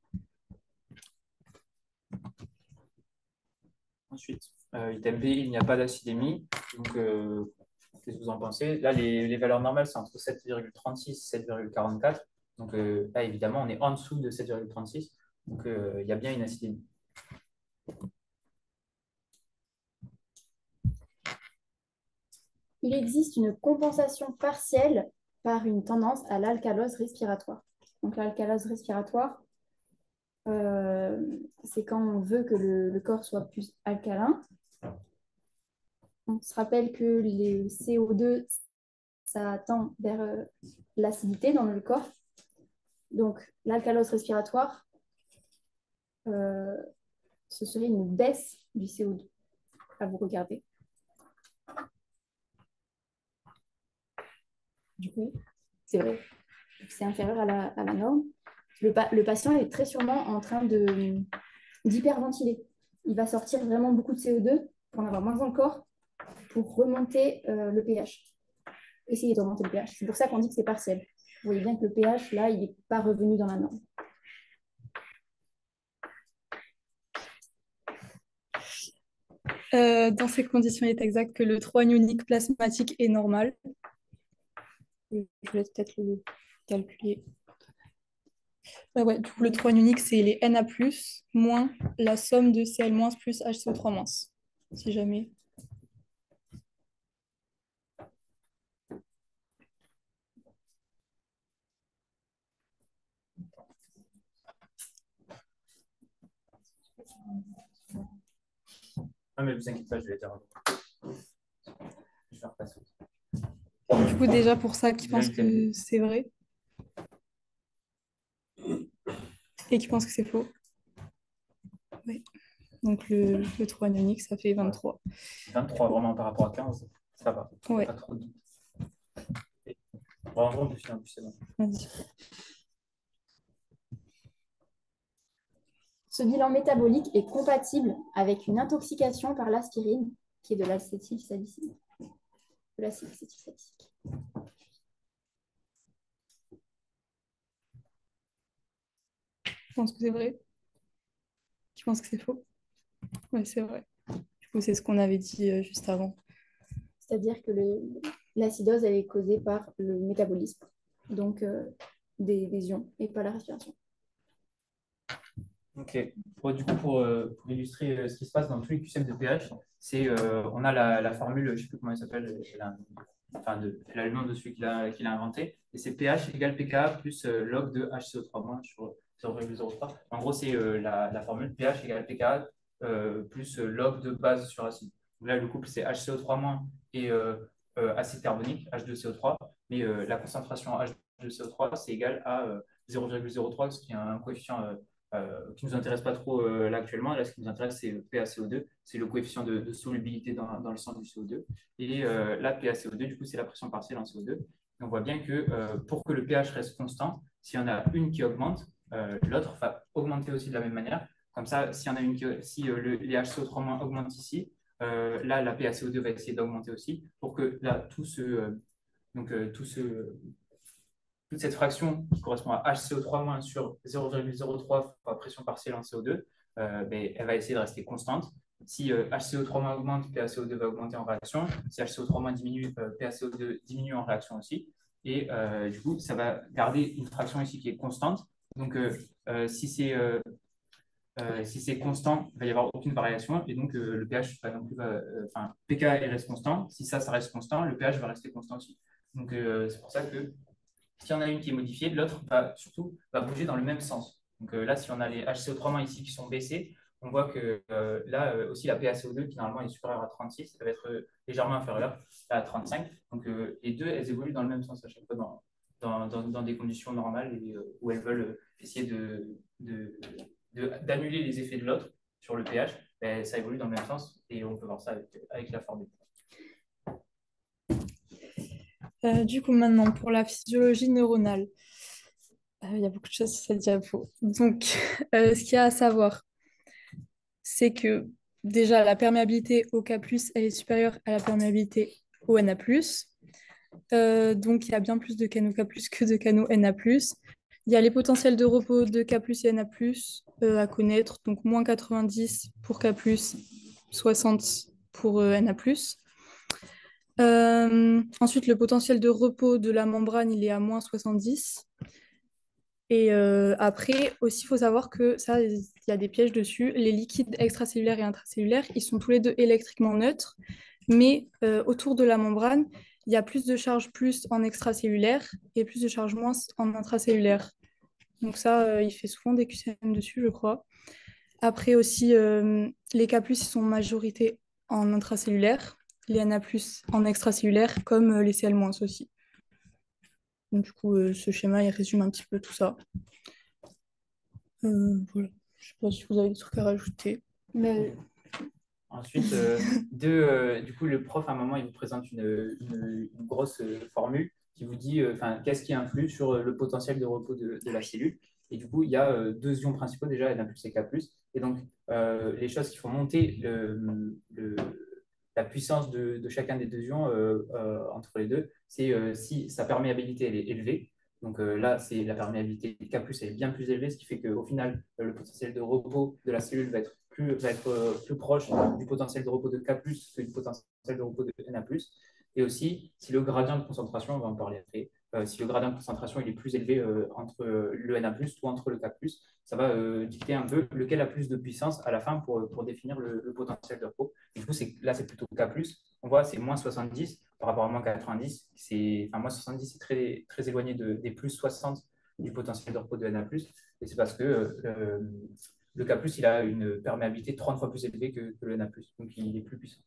Ensuite, item B, il n'y a pas d'acidémie. Donc, qu'est-ce que vous en pensez? Là, les valeurs normales, c'est entre 7,36 et 7,44. Donc, là, évidemment, on est en dessous de 7,36. Donc, il y a bien une acidémie. Il existe une compensation partielle par une tendance à l'alcalose respiratoire. Donc l'alcalose respiratoire, c'est quand on veut que le corps soit plus alcalin. On se rappelle que les CO2, ça tend vers l'acidité dans le corps. Donc l'alcalose respiratoire, ce serait une baisse du CO2. À vous regarder. Du coup, c'est vrai, c'est inférieur à la norme. Le patient est très sûrement en train d'hyperventiler. Il va sortir vraiment beaucoup de CO2 pour en avoir moins dans le corps pour remonter le pH. Essayer de remonter le pH. C'est pour ça qu'on dit que c'est partiel. Vous voyez bien que le pH, là, il n'est pas revenu dans la norme. Dans ces conditions, il est exact que le 3 unique plasmatique est normal. Je vous laisse peut-être le calculer. Ouais, du coup, le 3 unique, c'est les Na+, moins la somme de Cl- plus HCO3-, si jamais. Ah, mais vous inquiétez pas, je vais dire. Je vais repasser. Du coup, déjà pour ça, qui pense Vérifiez. que c'est vrai et qui pense que c'est faux. Oui. Donc le 3 unique, ça fait 23. 23, vraiment par rapport à 15, ça va. Ouais. Pas trop de doute. Vraiment, de finir, c'est bon. Vas-y. Ce bilan métabolique est compatible avec une intoxication par l'aspirine, qui est de l'acétylsalicylate. De l'acétylsalicylate. Je pense que c'est vrai. Je pense que c'est faux. Ouais, c'est vrai. Du coup, c'est ce qu'on avait dit juste avant. C'est-à-dire que l'acidose, elle est causée par le métabolisme, donc des lésions, et pas la respiration. Ok. Bon, du coup, pour illustrer ce qui se passe dans tous les QCM de pH, on a la formule, je ne sais plus comment elle s'appelle, elle a le nom de celui qui l'a inventé, et c'est pH égale pKa plus log de HCO3- sur 0,03. En gros, c'est la formule pH égale pKa plus log de base sur acide. Donc là, le couple, c'est HCO3- et acide carbonique, H2CO3, mais la concentration H2CO3, c'est égal à 0,03, ce qui est un coefficient qui ne nous intéresse pas trop là actuellement. Là, ce qui nous intéresse, c'est PaCO2, c'est le coefficient de solubilité dans le sang du CO2. Et là, PaCO2, du coup, c'est la pression partielle en CO2. Et on voit bien que pour que le pH reste constant, s'il y en a une qui augmente, l'autre va augmenter aussi de la même manière. Comme ça, s'il y en a une si les HCO3- augmentent ici, là, la PaCO2 va essayer d'augmenter aussi pour que là, toute cette fraction qui correspond à HCO3- sur 0,03 fois pression partielle en CO2, elle va essayer de rester constante. Si HCO3- augmente, PaCO2 va augmenter en réaction. Si HCO3- diminue, PaCO2 diminue en réaction aussi. Et du coup, ça va garder une fraction ici qui est constante. Donc, si c'est constant, il ne va y avoir aucune variation. Et donc, le pH, pas non plus, pK il reste constant. Si ça reste constant, le pH va rester constant aussi. Donc, c'est pour ça que s'il y en a une qui est modifiée, l'autre va bouger dans le même sens. Donc là, si on a les HCO3- ici qui sont baissés, on voit que là aussi la PaCO2 qui normalement est supérieure à 36, elle va être légèrement inférieure à 35. Donc les deux, elles évoluent dans le même sens à chaque fois dans des conditions normales et, où elles veulent essayer d'annuler les effets de l'autre sur le pH. Ben, ça évolue dans le même sens et on peut voir ça avec la formule. Du coup, maintenant, pour la physiologie neuronale, il y a beaucoup de choses sur cette diapo. Donc, ce qu'il y a à savoir, c'est que déjà, la perméabilité au K+, elle est supérieure à la perméabilité au Na+. Donc, il y a bien plus de canaux K+, que de canaux Na+. Il y a les potentiels de repos de K+, et Na+, à connaître. Donc, moins 90 pour K+, 60 pour Na+. Ensuite, le potentiel de repos de la membrane, il est à moins 70. Et après, aussi, il faut savoir que ça, il y a des pièges dessus. Les liquides extracellulaires et intracellulaires, ils sont tous les deux électriquement neutres. Mais autour de la membrane, il y a plus de charge plus en extracellulaire et plus de charge moins en intracellulaire. Donc ça, il fait souvent des QCM dessus, je crois. Après aussi, les K+, ils sont en majorité en intracellulaire, les Na+, en extracellulaire, comme les Cl- aussi. Donc, du coup, ce schéma, il résume un petit peu tout ça. Voilà. Je ne sais pas si vous avez des trucs à rajouter. Mais Ensuite, du coup, le prof, à un moment, il vous présente une grosse formule qui vous dit qu'est-ce qui influe sur le potentiel de repos de la cellule. Et du coup, il y a deux ions principaux déjà, Na+ et K+. Et donc, les choses qui font monter la puissance de chacun des deux ions entre les deux, c'est si sa perméabilité elle est élevée. Donc là, c'est la perméabilité K+, elle est bien plus élevée, ce qui fait qu'au final, le potentiel de repos de la cellule va être va être plus proche du potentiel de repos de K+, que du potentiel de repos de Na+. Et aussi, si le gradient de concentration, on va en parler après, si le gradient de concentration il est plus élevé entre le Na+, ou entre le K+, ça va dicter un peu lequel a plus de puissance à la fin pour définir le potentiel de repos. Et du coup, là, c'est plutôt K+. On voit, c'est moins 70 par rapport à moins 90. Moins 70, c'est très, très éloigné des plus 60 du potentiel de repos de Na+. Et c'est parce que le K+, il a une perméabilité 30 fois plus élevée que le Na+. Donc, il est plus puissant.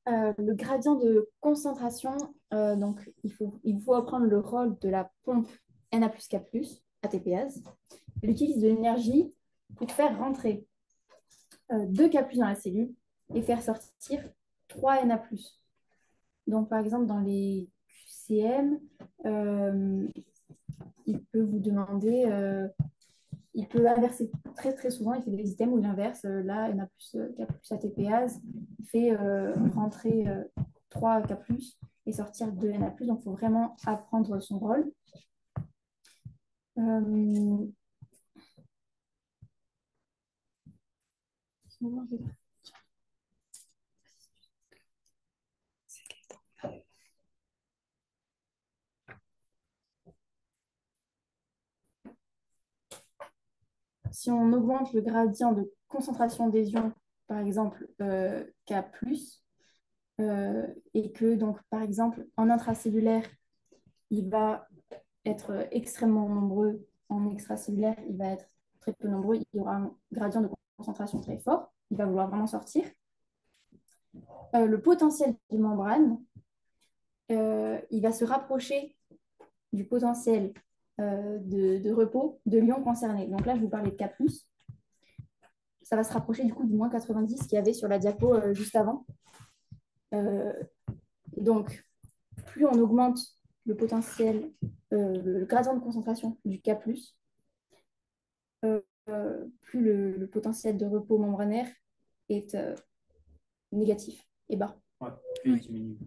Le gradient de concentration, donc il faut apprendre le rôle de la pompe Na plus K+, ATPase. Elle utilise de l'énergie pour faire rentrer 2 K+ dans la cellule et faire sortir 3 Na+. Donc, par exemple, dans les QCM, il peut vous demander, il peut inverser très très souvent, il fait des items où il inverse, là, Na plus K plus ATPase, il fait rentrer 3 K plus et sortir 2 Na plus, donc il faut vraiment apprendre son rôle. Si on augmente le gradient de concentration des ions, par exemple K+, et que donc par exemple en intracellulaire, il va être extrêmement nombreux, en extracellulaire, il va être très peu nombreux, il y aura un gradient de concentration très fort, il va vouloir vraiment sortir. Le potentiel de membrane, il va se rapprocher du potentiel de repos de l'ion concerné. Donc là, je vous parlais de K+. Ça va se rapprocher du coup du moins 90 qu'il y avait sur la diapo juste avant. Donc, plus on augmente le potentiel, le gradient de concentration du K+, plus le potentiel de repos membranaire est négatif et bas. Ouais, plus il diminue.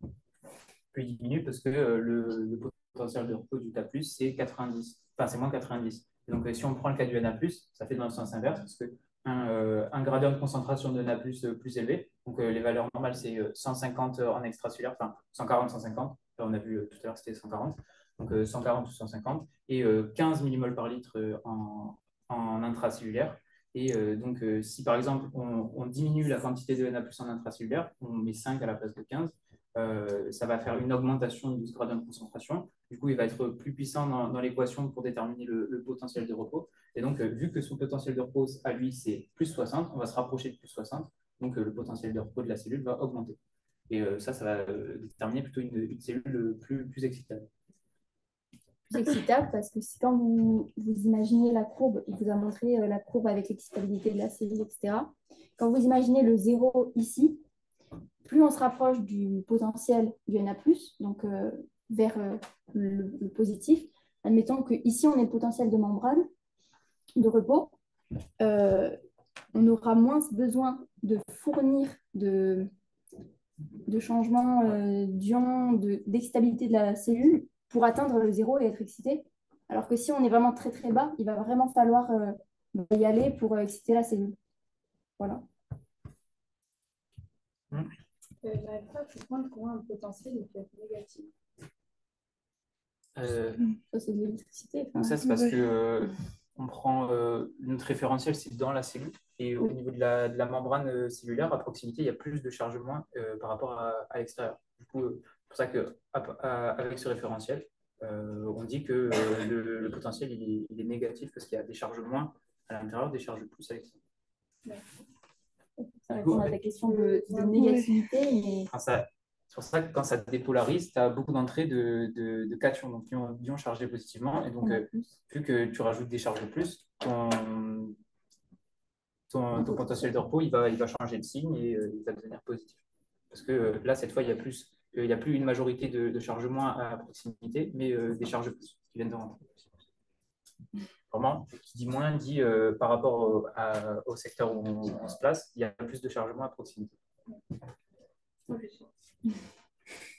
Plus il diminue parce que le potentiel de repos du K+, c'est 90. Enfin, c'est moins 90. Donc, si on prend le cas du Na+, ça fait dans le sens inverse parce que un gradient de concentration de Na+, plus élevé, donc les valeurs normales, c'est 150 en extracellulaire, enfin 140, 150. Là, on a vu tout à l'heure, c'était 140. Donc, 140 ou 150. Et 15 millimoles par litre en intracellulaire. Et donc, si par exemple, on diminue la quantité de Na+ en intracellulaire, on met 5 à la place de 15, ça va faire une augmentation du gradient de concentration. Du coup, il va être plus puissant dans l'équation pour déterminer le potentiel de repos. Et donc, vu que son potentiel de repos à lui, c'est plus 60, on va se rapprocher de plus 60. Donc, le potentiel de repos de la cellule va augmenter. Et ça va déterminer plutôt une cellule plus excitable. Plus excitable parce que quand vous imaginez la courbe, il vous a montré la courbe avec l'excitabilité de la cellule, etc. Quand vous imaginez le 0 ici, plus on se rapproche du potentiel du Na+, donc vers le positif, admettons qu'ici on est le potentiel de membrane, de repos, on aura moins besoin de fournir de changements d'ion, d'excitabilité de la cellule pour atteindre le 0 et être excité. Alors que si on est vraiment très très bas, il va vraiment falloir y aller pour exciter la cellule. Voilà. J'arrive pas à comprendre comment un potentiel il peut être négatif. Ça, c'est de l'électricité. Donc ça, c'est parce que on prend notre référentiel, c'est dans la cellule. Et au niveau de la membrane cellulaire, à proximité, il y a plus de chargement par rapport à l'extérieur. Du coup, c'est pour ça qu'avec ce référentiel, on dit que le potentiel il est négatif parce qu'il y a des charges moins à l'intérieur, des charges plus à l'extérieur. Ça répond à ta question de négativité. Mais... C'est pour ça que quand ça te dépolarise, tu as beaucoup d'entrées de cations, donc d'ions chargés positivement. Et donc, vu que tu rajoutes des charges de plus, ton potentiel de repos il va changer de signe et il va devenir positif. Parce que là, cette fois, il n'y a plus une majorité de charges moins à proximité, mais des charges plus qui viennent de rentrer. Vraiment, qui dit moins dit par rapport au secteur où on se place, il y a plus de chargements à proximité.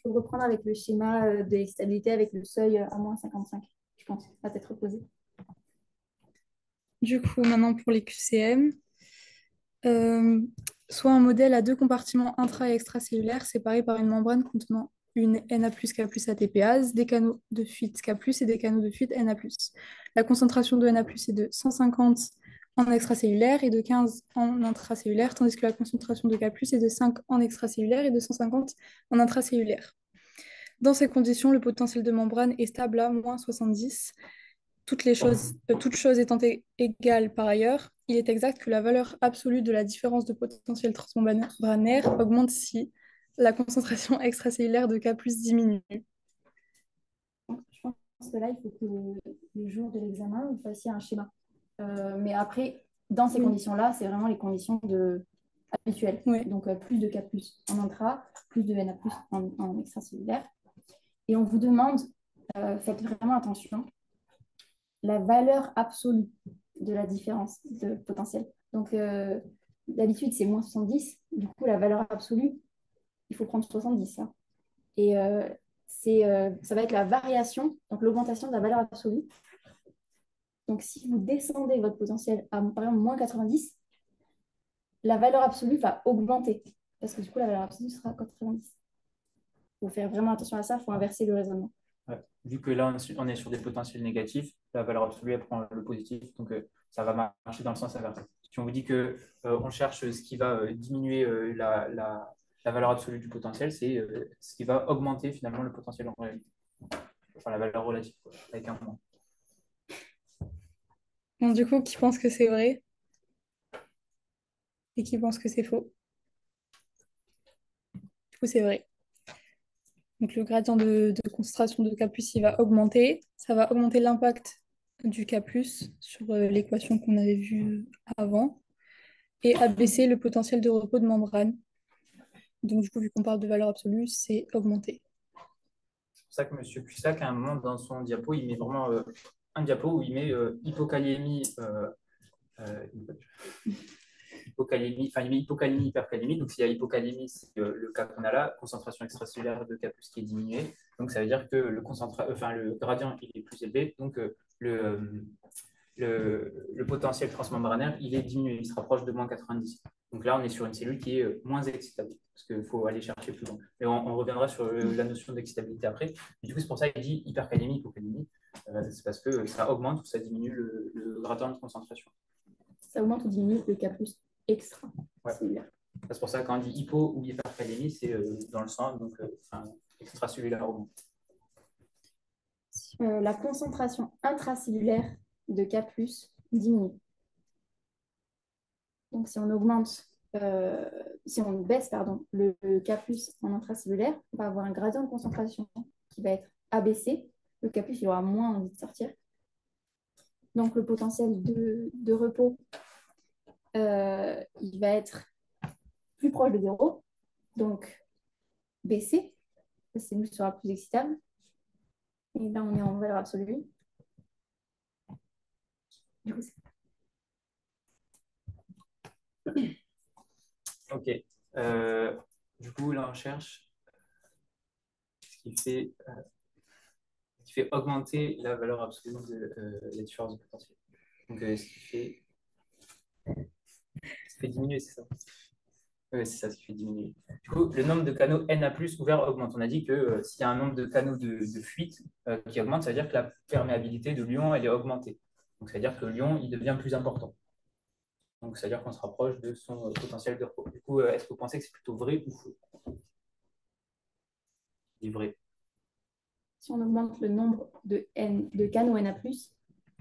Pour reprendre avec le schéma de l'exstabilité avec le seuil à moins 55, je pense, à tête reposée. Du coup, maintenant pour les QCM, euh, soit un modèle à deux compartiments intra- et extracellulaires séparés par une membrane contenant une Na plus K plus ATPase, des canaux de fuite K plus et des canaux de fuite Na plus. La concentration de Na plus est de 150 en extracellulaire et de 15 en intracellulaire, tandis que la concentration de K plus est de 5 en extracellulaire et de 150 en intracellulaire. Dans ces conditions, le potentiel de membrane est stable à moins 70. Toutes choses étant égales par ailleurs, il est exact que la valeur absolue de la différence de potentiel transmembranaire augmente si la concentration extracellulaire de K plus diminue. Je pense que là, il faut que le jour de l'examen, vous fassiez un schéma. Mais après, dans ces conditions-là, c'est vraiment les conditions habituelles. Oui. Donc, plus de K plus en intra, plus de Na plus en extracellulaire. Et on vous demande, faites vraiment attention, la valeur absolue de la différence de potentiel. Donc, d'habitude, c'est moins 70. Du coup, la valeur absolue, il faut prendre 70. Hein. Et ça va être la variation, donc l'augmentation de la valeur absolue. Donc, si vous descendez votre potentiel à, par exemple, moins 90, la valeur absolue va augmenter. Parce que du coup, la valeur absolue sera 90. Il faut faire vraiment attention à ça, il faut inverser le raisonnement. Ouais. Vu que là, on est sur des potentiels négatifs, la valeur absolue, elle prend le positif. Donc, ça va marcher dans le sens inverse. Si on vous dit que on cherche ce qui va diminuer la valeur absolue du potentiel, c'est ce qui va augmenter finalement le potentiel en réalité. Enfin, la valeur relative, quoi, avec un moins. Bon, du coup, qui pense que c'est vrai et qui pense que c'est faux? Du coup, c'est vrai. Donc, le gradient de concentration de K+, il va augmenter. Ça va augmenter l'impact du K+, sur l'équation qu'on avait vue avant, et abaisser le potentiel de repos de membrane. Donc, du coup, vu qu'on parle de valeur absolue, c'est augmenté. C'est pour ça que M. Cussac, à un moment dans son diapo, il met vraiment un diapo où il met hypokaliémie, hypocalémie, enfin il met hypocalémie, hypercalémie. Donc s'il y a hypocalémie, c'est le cas qu'on a là, concentration extracellulaire de K+ qui est diminuée. Donc ça veut dire que le gradient il est plus élevé, donc le potentiel transmembranaire il est diminué, il se rapproche de moins 90. Donc là on est sur une cellule qui est moins excitable, parce qu'il faut aller chercher plus loin. Et on reviendra sur la notion d'excitabilité après. Et du coup c'est pour ça qu'il dit hypercalémie, hypocalémie. C'est parce que ça augmente ou ça diminue le gradient de concentration. Ça augmente ou diminue le K+ extra. Ouais. C'est pour ça que quand on dit hypo ou hypercalémie, c'est dans le sang, donc extracellulairement. La concentration intracellulaire de K+ diminue. Donc, si on augmente, si on baisse le K+ en intracellulaire, on va avoir un gradient de concentration qui va être abaissé. Le K+, il aura moins envie de sortir. Donc, le potentiel de repos, il va être plus proche de 0. Donc, baissé. La cellule sera plus excitable. Et là, on est en valeur absolue. Du coup, Ok. Du coup, là, on cherche ce qui fait augmenter la valeur absolue de la différence de potentiel. Donc, ce qui fait diminuer, c'est ça. C'est ça, ce qui fait diminuer. Du coup, le nombre de canaux Na+ ouverts augmente. On a dit que s'il y a un nombre de canaux de fuite qui augmente, ça veut dire que la perméabilité de l'ion, elle est augmentée. Donc, ça veut dire que l'ion, il devient plus important. Donc, ça veut dire qu'on se rapproche de son potentiel de repos. Du coup, est-ce que vous pensez que c'est plutôt vrai ou faux? C'est vrai. si on augmente le nombre de canaux Na+,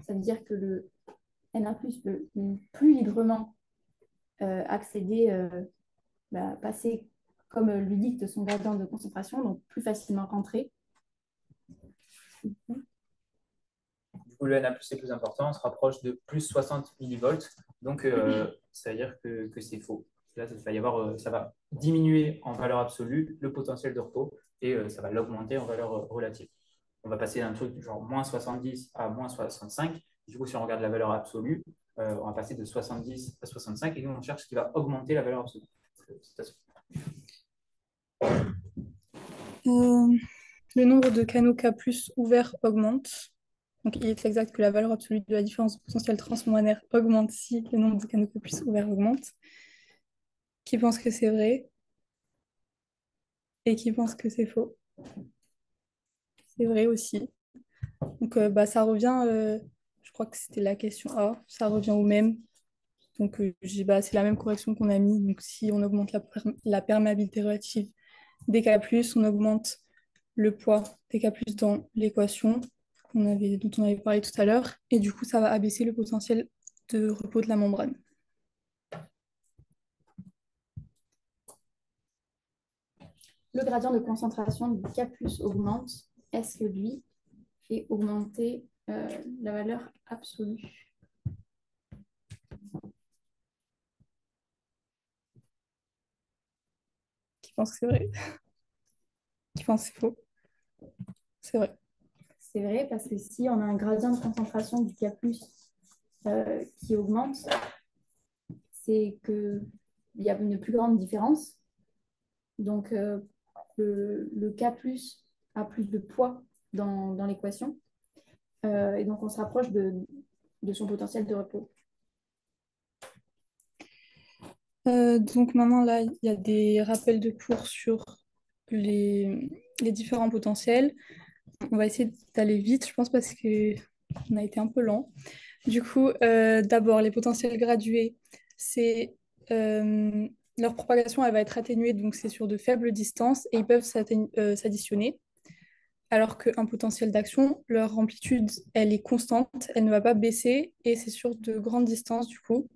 ça veut dire que le Na+ peut plus librement accéder, passer comme lui dicte son gradient de concentration, donc plus facilement rentrer. Du coup, le Na+ est plus important, on se rapproche de plus 60 millivolts. Donc, ça veut dire que c'est faux. Là, ça va diminuer en valeur absolue le potentiel de repos et ça va l'augmenter en valeur relative. On va passer d'un truc genre moins 70 à moins 65. Du coup, si on regarde la valeur absolue, on va passer de 70 à 65 et nous, on cherche ce qui va augmenter la valeur absolue. Le nombre de canaux K+ ouverts augmente. Donc, il est exact que la valeur absolue de la différence de potentiel transmembranaire augmente si le nombre de canaux K+ ouverts augmente. Qui pense que c'est vrai et qui pense que c'est faux? C'est vrai aussi. Donc, ça revient, je crois que c'était la question A, ça revient au même. Donc, c'est la même correction qu'on a mis. Donc, si on augmente la perméabilité relative des K+, on augmente le poids des K+ dans l'équation dont on avait parlé tout à l'heure. Et du coup, ça va abaisser le potentiel de repos de la membrane. Le gradient de concentration du K+ augmente. Est-ce que lui fait augmenter la valeur absolue? Qui pense que c'est vrai? Qui pense que c'est faux? C'est vrai. C'est vrai, parce que si on a un gradient de concentration du K+, qui augmente, c'est qu'il y a une plus grande différence. Donc, le K+ a plus de poids dans l'équation. Et donc, on se rapproche de son potentiel de repos. Donc maintenant, là, il y a des rappels de cours sur les différents potentiels. On va essayer d'aller vite, je pense, parce qu'on a été un peu lent. Du coup, d'abord, les potentiels gradués, c'est leur propagation, elle va être atténuée, donc c'est sur de faibles distances et ils peuvent s'additionner. Alors qu'un potentiel d'action, leur amplitude, elle est constante, elle ne va pas baisser et c'est sur de grandes distances du coup.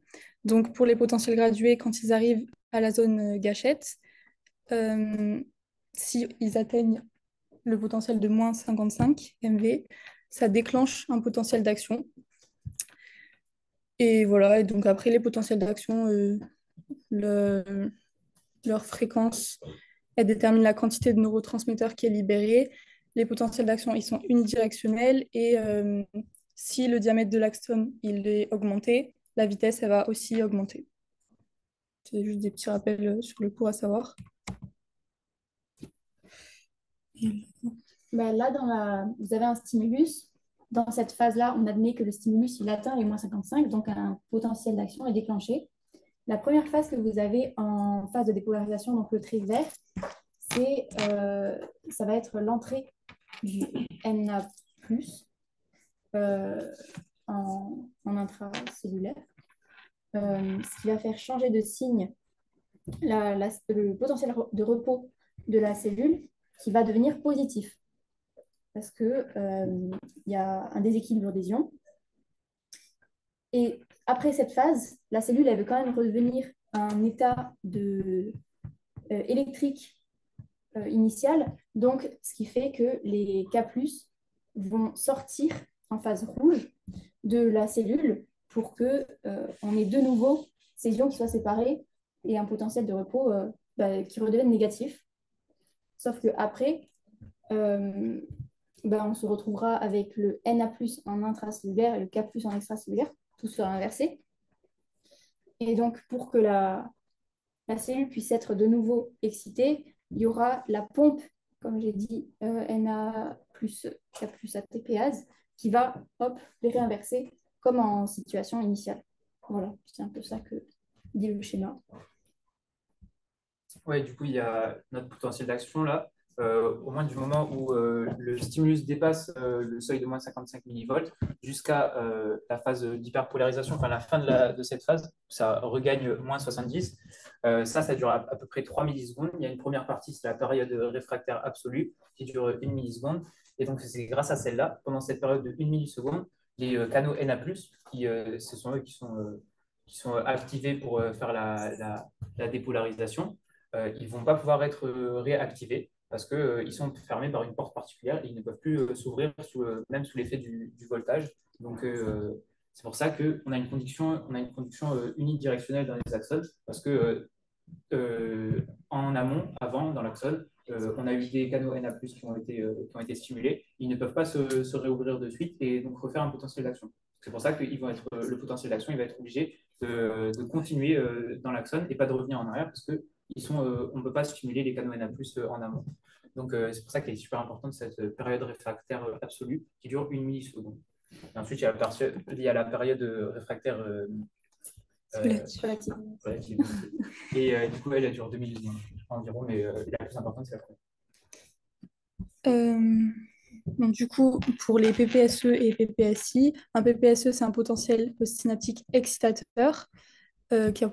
Donc pour les potentiels gradués, quand ils arrivent à la zone gâchette, euh, si ils atteignent le potentiel de moins 55 MV, ça déclenche un potentiel d'action. Et voilà, et donc après les potentiels d'action, leur fréquence, elle détermine la quantité de neurotransmetteurs qui est libérée. Les potentiels d'action, ils sont unidirectionnels et si le diamètre de l'axone il est augmenté, la vitesse, elle va aussi augmenter. C'est juste des petits rappels sur le cours à savoir. Là, vous avez un stimulus. Dans cette phase-là, on admet que le stimulus il atteint les moins 55, donc un potentiel d'action est déclenché. La première phase que vous avez en phase de dépolarisation, donc le trait vert, ça va être l'entrée du Na+, en intracellulaire, ce qui va faire changer de signe le potentiel de repos de la cellule qui va devenir positif parce qu'il y a un déséquilibre des ions. Et après cette phase, la cellule elle veut quand même revenir à un état électrique initial, donc ce qui fait que les K+ vont sortir en phase rouge de la cellule pour qu'on ait de nouveau ces ions qui soient séparés et un potentiel de repos qui redevienne négatif. Sauf qu'après, on se retrouvera avec le Na+ en intracellulaire et le K+ en extracellulaire, tout sera inversé. Et donc, pour que la cellule puisse être de nouveau excitée, il y aura la pompe, comme j'ai dit, Na+, K+ ATPase, qui va les réinverser comme en situation initiale. Voilà, c'est un peu ça que dit le schéma. Ouais, du coup, il y a notre potentiel d'action là. Au moins du moment où le stimulus dépasse le seuil de moins 55 millivolts jusqu'à la phase d'hyperpolarisation, enfin la fin de cette phase, ça regagne moins 70. Ça dure à peu près 3 millisecondes. Il y a une première partie, c'est la période réfractaire absolue, qui dure 1 milliseconde. Et donc, c'est grâce à celle-là, pendant cette période de 1 milliseconde, les canaux Na+, ce sont eux qui sont activés pour faire la dépolarisation, ils ne vont pas pouvoir être réactivés parce qu'ils sont fermés par une porte particulière et ils ne peuvent plus s'ouvrir même sous l'effet du voltage. Donc, c'est pour ça qu'on a une conduction unidirectionnelle dans les axones parce que en amont, avant, dans l'axone, on a eu des canaux Na+, qui ont été stimulés. Ils ne peuvent pas se réouvrir de suite et donc refaire un potentiel d'action. C'est pour ça que le potentiel d'action il va être obligé de continuer dans l'axone et pas de revenir en arrière parce que on ne peut pas stimuler les canaux Na+ en amont. Donc, c'est pour ça qu'elle est super importante cette période réfractaire absolue qui dure 1 milliseconde. Et ensuite, il y a la période réfractaire Relative. relative. Et du coup, elle dure 2000 environ, mais la plus importante, c'est la première. Donc, du coup, pour les PPSE et PPSI, un PPSE, c'est un potentiel postsynaptique excitateur qui a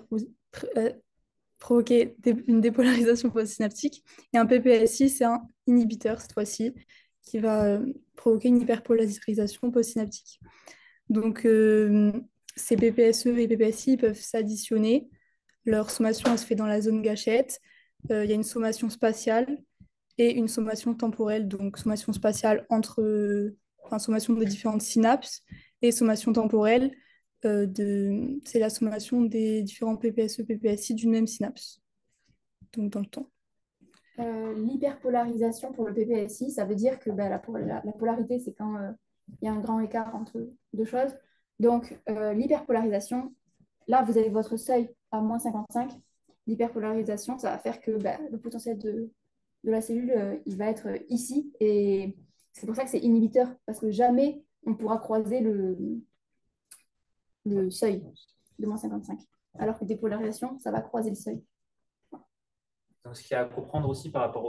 provoqué une dépolarisation postsynaptique. Et un PPSI, c'est un inhibiteur, cette fois-ci, qui va provoquer une hyperpolarisation postsynaptique. Donc, ces PPSE et PPSI peuvent s'additionner. Leur sommation, elle se fait dans la zone gâchette. Il y a une sommation spatiale et une sommation temporelle, donc sommation spatiale enfin, sommation des différentes synapses et sommation temporelle, c'est la sommation des différents PPSE, PPSI d'une même synapse, donc dans le temps. L'hyperpolarisation pour le PPSI, ça veut dire que la polarité, c'est quand il y a un grand écart entre deux choses. Donc, l'hyperpolarisation, là, vous avez votre seuil à moins 55. L'hyperpolarisation, ça va faire que le potentiel de la cellule, il va être ici. Et c'est pour ça que c'est inhibiteur, parce que jamais on pourra croiser le seuil de moins 55. Alors que dépolarisation, ça va croiser le seuil. Donc, ce qu'il y a à comprendre aussi par rapport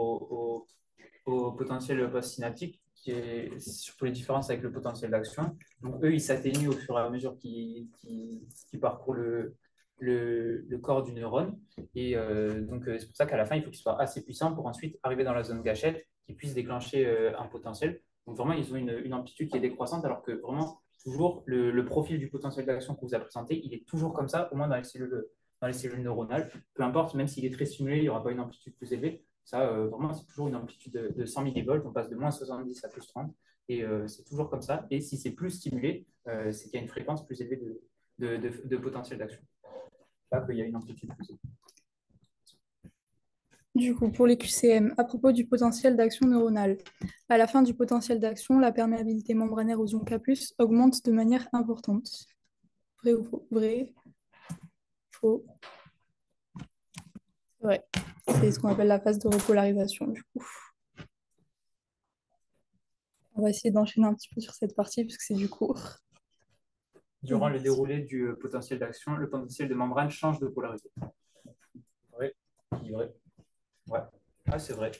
au potentiel postsynaptique, qui est surtout les différences avec le potentiel d'action. Donc, eux, ils s'atténuent au fur et à mesure qu'ils parcourent le corps du neurone. Et donc, c'est pour ça qu'à la fin, il faut qu'ils soient assez puissants pour ensuite arriver dans la zone gâchette, qui puisse déclencher un potentiel. Donc, vraiment, ils ont une amplitude qui est décroissante, alors que vraiment, toujours, le profil du potentiel d'action qu'on vous a présenté, il est toujours comme ça, au moins dans les cellules neuronales. Peu importe, même s'il est très stimulé, il n'y aura pas une amplitude plus élevée. Ça, vraiment, c'est toujours une amplitude de 100 millivolts. On passe de moins 70 à plus 30. Et c'est toujours comme ça. Et si c'est plus stimulé, c'est qu'il y a une fréquence plus élevée de potentiel d'action. Pas qu'il y a une amplitude plus élevée. Du coup, pour les QCM, à propos du potentiel d'action neuronale, à la fin du potentiel d'action, la perméabilité membranaire aux ions K+, augmente de manière importante. Vrai ou faux? Vrai. Faux. Ouais, c'est ce qu'on appelle la phase de repolarisation, du coup. On va essayer d'enchaîner un petit peu sur cette partie, parce que c'est du cours. Durant le déroulé du potentiel d'action, le potentiel de membrane change de polarité. Vrai. Vrai. Ouais. Ah, c'est vrai.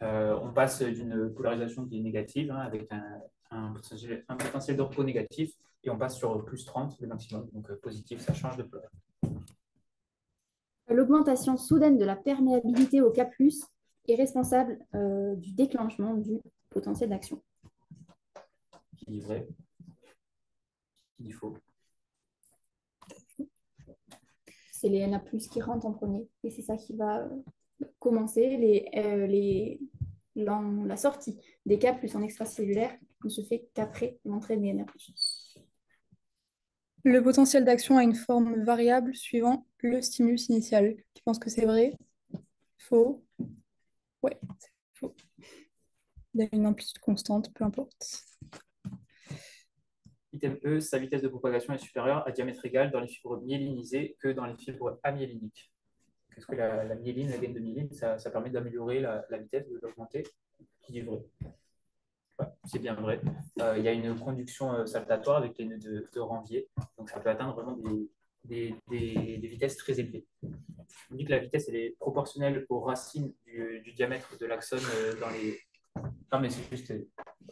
On passe d'une polarisation qui est négative, hein, avec un potentiel de repos négatif, et on passe sur plus 30, le maximum. Donc positif, ça change de polarité. L'augmentation soudaine de la perméabilité au K+, est responsable du déclenchement du potentiel d'action. Qui est vrai. Qui est faux. C'est les Na+, qui rentrent en premier. Et c'est ça qui va commencer. La sortie des K+ en extracellulaire ne se fait qu'après l'entrée des Na+. Le potentiel d'action a une forme variable suivant le stimulus initial. Tu penses que c'est vrai? Faux? Ouais, c'est faux. Il y a une amplitude constante, peu importe. Item E, sa vitesse de propagation est supérieure à diamètre égal dans les fibres myélinisées que dans les fibres amyéliniques. Parce que la myéline, la gaine de myéline, ça permet d'améliorer la vitesse, de l'augmenter, qui est vrai. Ouais, c'est bien vrai. Il y a une conduction saltatoire avec les nœuds de Ranvier, donc ça peut atteindre vraiment des vitesses très élevées. On dit que la vitesse elle est proportionnelle aux racines du diamètre de l'axone dans les. Non, mais c'est juste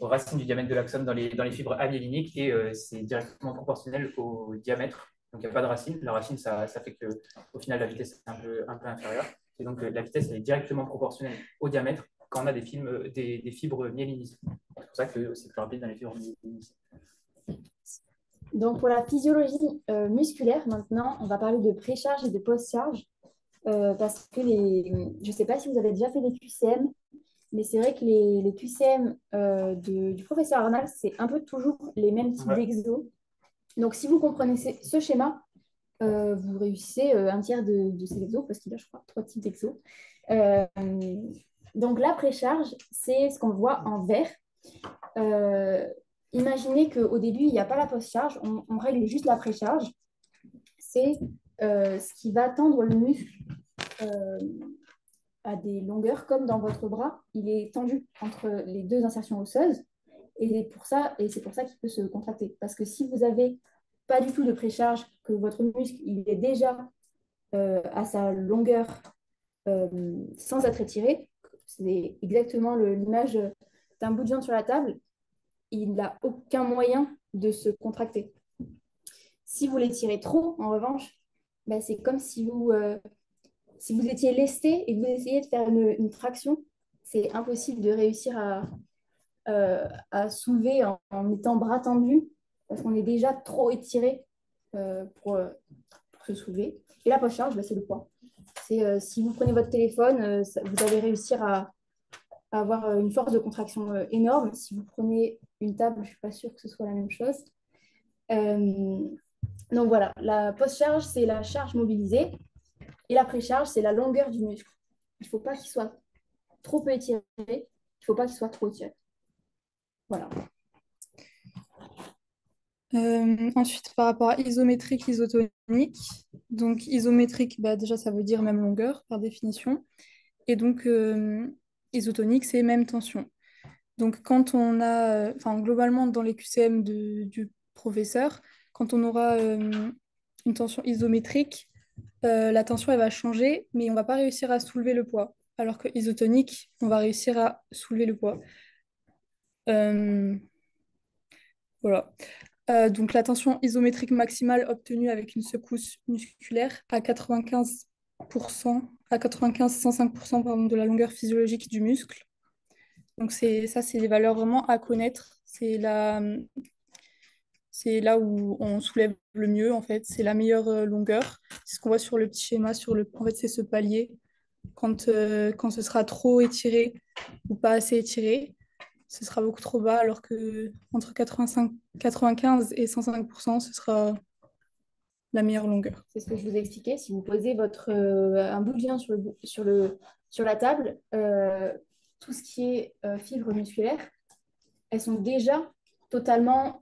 aux racines du diamètre de l'axone dans les fibres amyéliniques et c'est directement proportionnel au diamètre. Donc il n'y a pas de racine. La racine, ça fait qu'au final, la vitesse est un peu inférieure. Et donc la vitesse elle est directement proportionnelle au diamètre quand on a des fibres myélinisées. C'est pour ça que c'est plus rapide dans les fibres myélinisées. Donc pour la physiologie musculaire, maintenant, on va parler de précharge et de post-charge. Parce que je ne sais pas si vous avez déjà fait des QCM, mais c'est vrai que les QCM du professeur Arnal, c'est un peu toujours les mêmes types d'exos. Donc si vous comprenez ce schéma, vous réussissez un tiers de ces exos, parce qu'il y a, je crois, 3 types d'exos. Donc la précharge, c'est ce qu'on voit en vert. Imaginez qu'au début, il n'y a pas la post-charge, on règle juste la précharge. C'est ce qui va tendre le muscle à des longueurs comme dans votre bras. Il est tendu entre les deux insertions osseuses Et c'est pour ça qu'il peut se contracter. Parce que si vous n'avez pas du tout de précharge, que votre muscle il est déjà à sa longueur sans être étiré, c'est exactement l'image d'un bout de viande sur la table, il n'a aucun moyen de se contracter. Si vous l'étirez trop, en revanche, ben, c'est comme si vous étiez lesté et que vous essayez de faire une traction, c'est impossible de réussir à soulever en étant bras tendus parce qu'on est déjà trop étiré pour se soulever. Et la post-charge, ben, c'est le poids. Si vous prenez votre téléphone, vous allez réussir à avoir une force de contraction énorme. Si vous prenez une table, je ne suis pas sûre que ce soit la même chose. Donc voilà, la post-charge, c'est la charge mobilisée. Et la pré-charge, c'est la longueur du muscle. Il ne faut pas qu'il soit trop peu étiré. Il ne faut pas qu'il soit trop étiré. Voilà. Ensuite, par rapport à isométrique, isotonique. Donc, isométrique, bah, déjà, ça veut dire même longueur, par définition. Et donc, isotonique, c'est même tension. Donc, quand on a, globalement, dans les QCM du professeur, quand on aura une tension isométrique, la tension, elle va changer, mais on va pas réussir à soulever le poids. Alors que isotonique, on va réussir à soulever le poids. Voilà. Donc, la tension isométrique maximale obtenue avec une secousse musculaire à 95-105% pardon, de la longueur physiologique du muscle. Donc, c'est les valeurs vraiment à connaître. C'est là où on soulève le mieux, en fait. C'est la meilleure longueur. C'est ce qu'on voit sur le petit schéma. En fait, c'est ce palier. Quand ce sera trop étiré ou pas assez étiré, ce sera beaucoup trop bas, alors que entre 95 et 105%, ce sera la meilleure longueur. C'est ce que je vous ai expliqué. Si vous posez un bout de viande sur la table, tout ce qui est fibres musculaires, elles sont déjà totalement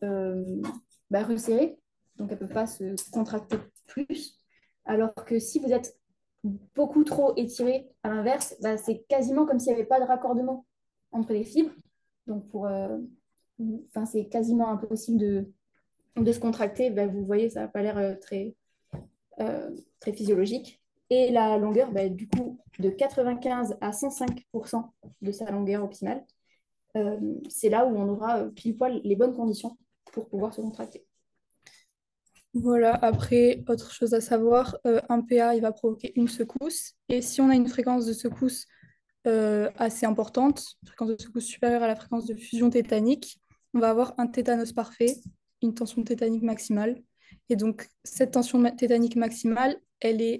resserrées, donc elles ne peuvent pas se contracter plus. Alors que si vous êtes beaucoup trop étiré, à l'inverse, bah, c'est quasiment comme s'il n'y avait pas de raccordement entre les fibres. Donc, c'est quasiment impossible de se contracter. Bah, vous voyez, ça n'a pas l'air très physiologique. Et la longueur, bah, du coup, de 95 à 105% de sa longueur optimale, c'est là où on aura pile poil les bonnes conditions pour pouvoir se contracter. Voilà, après, autre chose à savoir, un PA, il va provoquer une secousse. Et si on a une fréquence de secousse assez importante, fréquence de secousse supérieure à la fréquence de fusion tétanique, on va avoir un tétanos parfait, une tension tétanique maximale. Et donc, cette tension tétanique maximale, euh,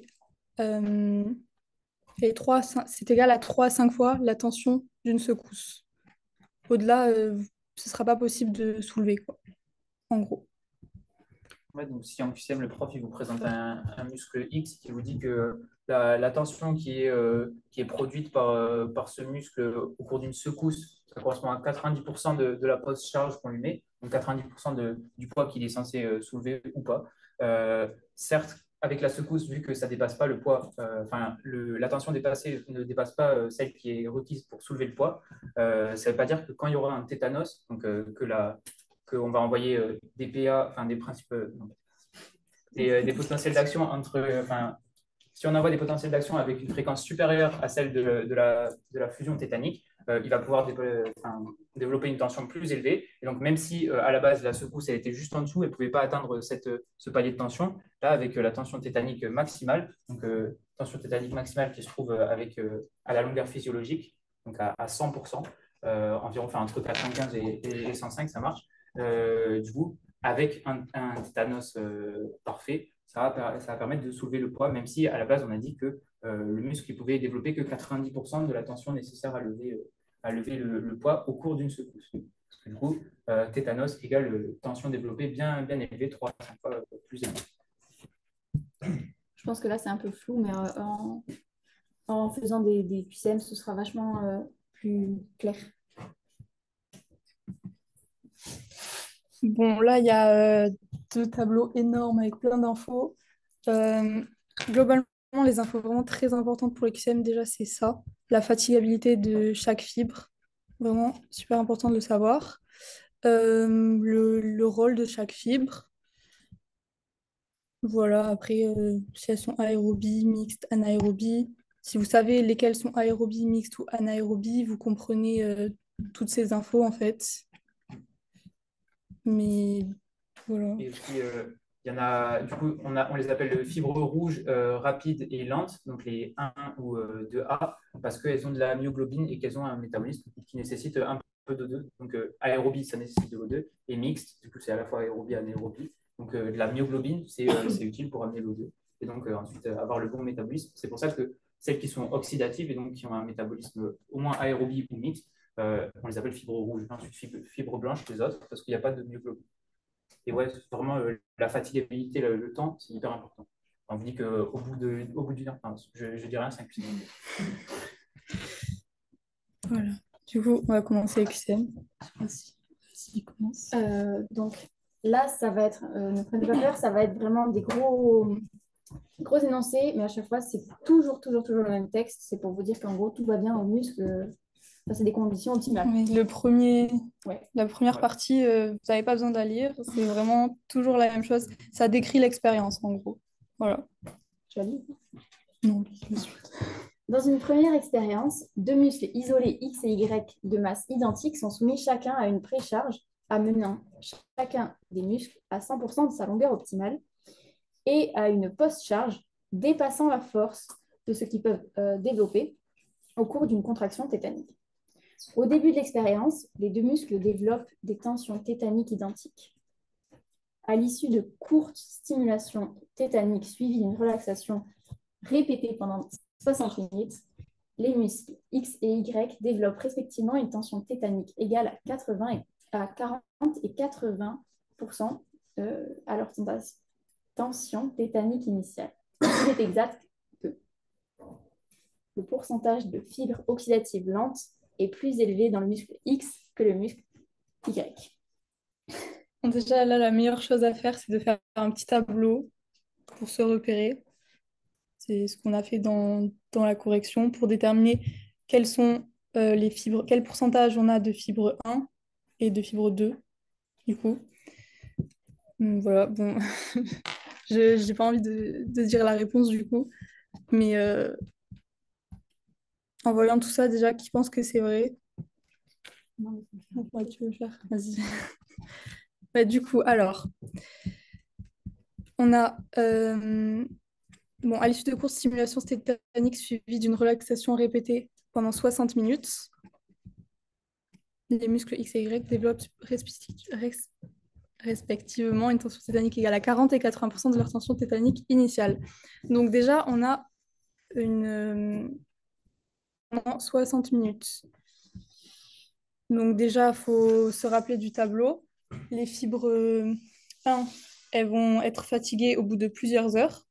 c'est égal à 3 à 5 fois la tension d'une secousse. Au-delà, ce ne sera pas possible de soulever, quoi, en gros. Ouais, donc si en QCM, le prof il vous présente un muscle X qui vous dit que la tension qui est produite par ce muscle au cours d'une secousse, ça correspond à 90% de la post-charge qu'on lui met, donc 90% du poids qu'il est censé soulever ou pas. Certes, avec la secousse, vu que ça ne dépasse pas le poids, la tension dépassée ne dépasse pas celle qui est requise pour soulever le poids, ça ne veut pas dire que quand il y aura un tétanos, donc qu'on va envoyer des PA, enfin des principes, des potentiels d'action si on envoie des potentiels d'action avec une fréquence supérieure à celle de la fusion tétanique, il va pouvoir développer une tension plus élevée. Et donc, même si à la base, la secousse elle était juste en dessous, elle ne pouvait pas atteindre ce palier de tension, là, avec la tension tétanique maximale, donc tension tétanique maximale qui se trouve à la longueur physiologique, donc à 100%, environ entre 95 et 105, ça marche. Du coup, avec un tétanos parfait, ça va permettre de soulever le poids, même si à la base, on a dit que le muscle ne pouvait développer que 90% de la tension nécessaire à lever le poids au cours d'une secousse. Parce que du coup, tétanos égale tension développée bien élevée, 3 à 5 fois plus élevée. Je pense que là, c'est un peu flou, mais en faisant des QCM, ce sera vachement plus clair. Bon, là, il y a 2 tableaux énormes avec plein d'infos. Globalement, les infos vraiment très importantes pour les QCM, déjà, c'est ça. La fatigabilité de chaque fibre. Vraiment super important de le savoir. le rôle de chaque fibre. Voilà, après, si elles sont aérobies, mixtes, anaérobies. Si vous savez lesquelles sont aérobies, mixtes ou anaérobies, vous comprenez toutes ces infos en fait. Mais voilà. Et aussi, il y en a, du coup, on les appelle fibres rouges rapides et lentes, donc les 1 ou 2A, parce qu'elles ont de la myoglobine et qu'elles ont un métabolisme qui nécessite un peu d'O2. Donc, aérobie, ça nécessite de l'O2, et mixte, du coup, c'est à la fois aérobie et anaérobie. Donc, de la myoglobine, c'est utile pour amener l'O2. Et donc, ensuite, avoir le bon métabolisme. C'est pour ça que celles qui sont oxydatives et donc qui ont un métabolisme au moins aérobie ou mixte, on les appelle fibres rouges. Ensuite, fibres blanches, les autres, parce qu'il n'y a pas de myoglobine. Et ouais, vraiment, la fatigabilité, le temps, c'est hyper important. On me dit qu'au bout d'une heure, enfin, je dis rien, 5 secondes. Voilà. Du coup, on va commencer avec QCM. Je sais pas si commence. Donc là, ça va être, ne prenez pas peur, ça va être vraiment des gros énoncés, mais à chaque fois, c'est toujours le même texte. C'est pour vous dire qu'en gros, tout va bien au muscle. Ça, c'est des conditions optimales. Oui, la première partie, vous n'avez pas besoin de la lire. C'est vraiment toujours la même chose. Ça décrit l'expérience, en gros. Voilà. Tu as lu? Non, je suis. Dans une première expérience, deux muscles isolés X et Y de masse identique sont soumis chacun à une précharge amenant chacun des muscles à 100% de sa longueur optimale et à une post-charge dépassant la force de ce qu'ils peuvent développer au cours d'une contraction tétanique. Au début de l'expérience, les deux muscles développent des tensions tétaniques identiques. À l'issue de courtes stimulations tétaniques suivies d'une relaxation répétée pendant 60 minutes, les muscles X et Y développent respectivement une tension tétanique égale à 40 et 80% à leur tension tétanique initiale. Il est exact que le pourcentage de fibres oxydatives lentes est plus élevé dans le muscle X que le muscle Y. Déjà, là, la meilleure chose à faire, c'est de faire un petit tableau pour se repérer. C'est ce qu'on a fait dans la correction pour déterminer quelles sont les fibres, quel pourcentage on a de fibre 1 et de fibre 2, du coup. Voilà, bon, je n'ai pas envie de dire la réponse, du coup, mais en voyant tout ça, déjà, qui pense que c'est vrai? Non, ouais, tu veux le faire? Vas-y. Bah, du coup, alors, on a... bon, à l'issue de courtes stimulations tétaniques suivies d'une relaxation répétée pendant 60 minutes, les muscles X et Y développent respectivement une tension tétanique égale à 40 et 80% de leur tension tétanique initiale. Donc déjà, on a pendant 60 minutes. Donc déjà, il faut se rappeler du tableau. Les fibres 1, elles vont être fatiguées au bout de plusieurs heures,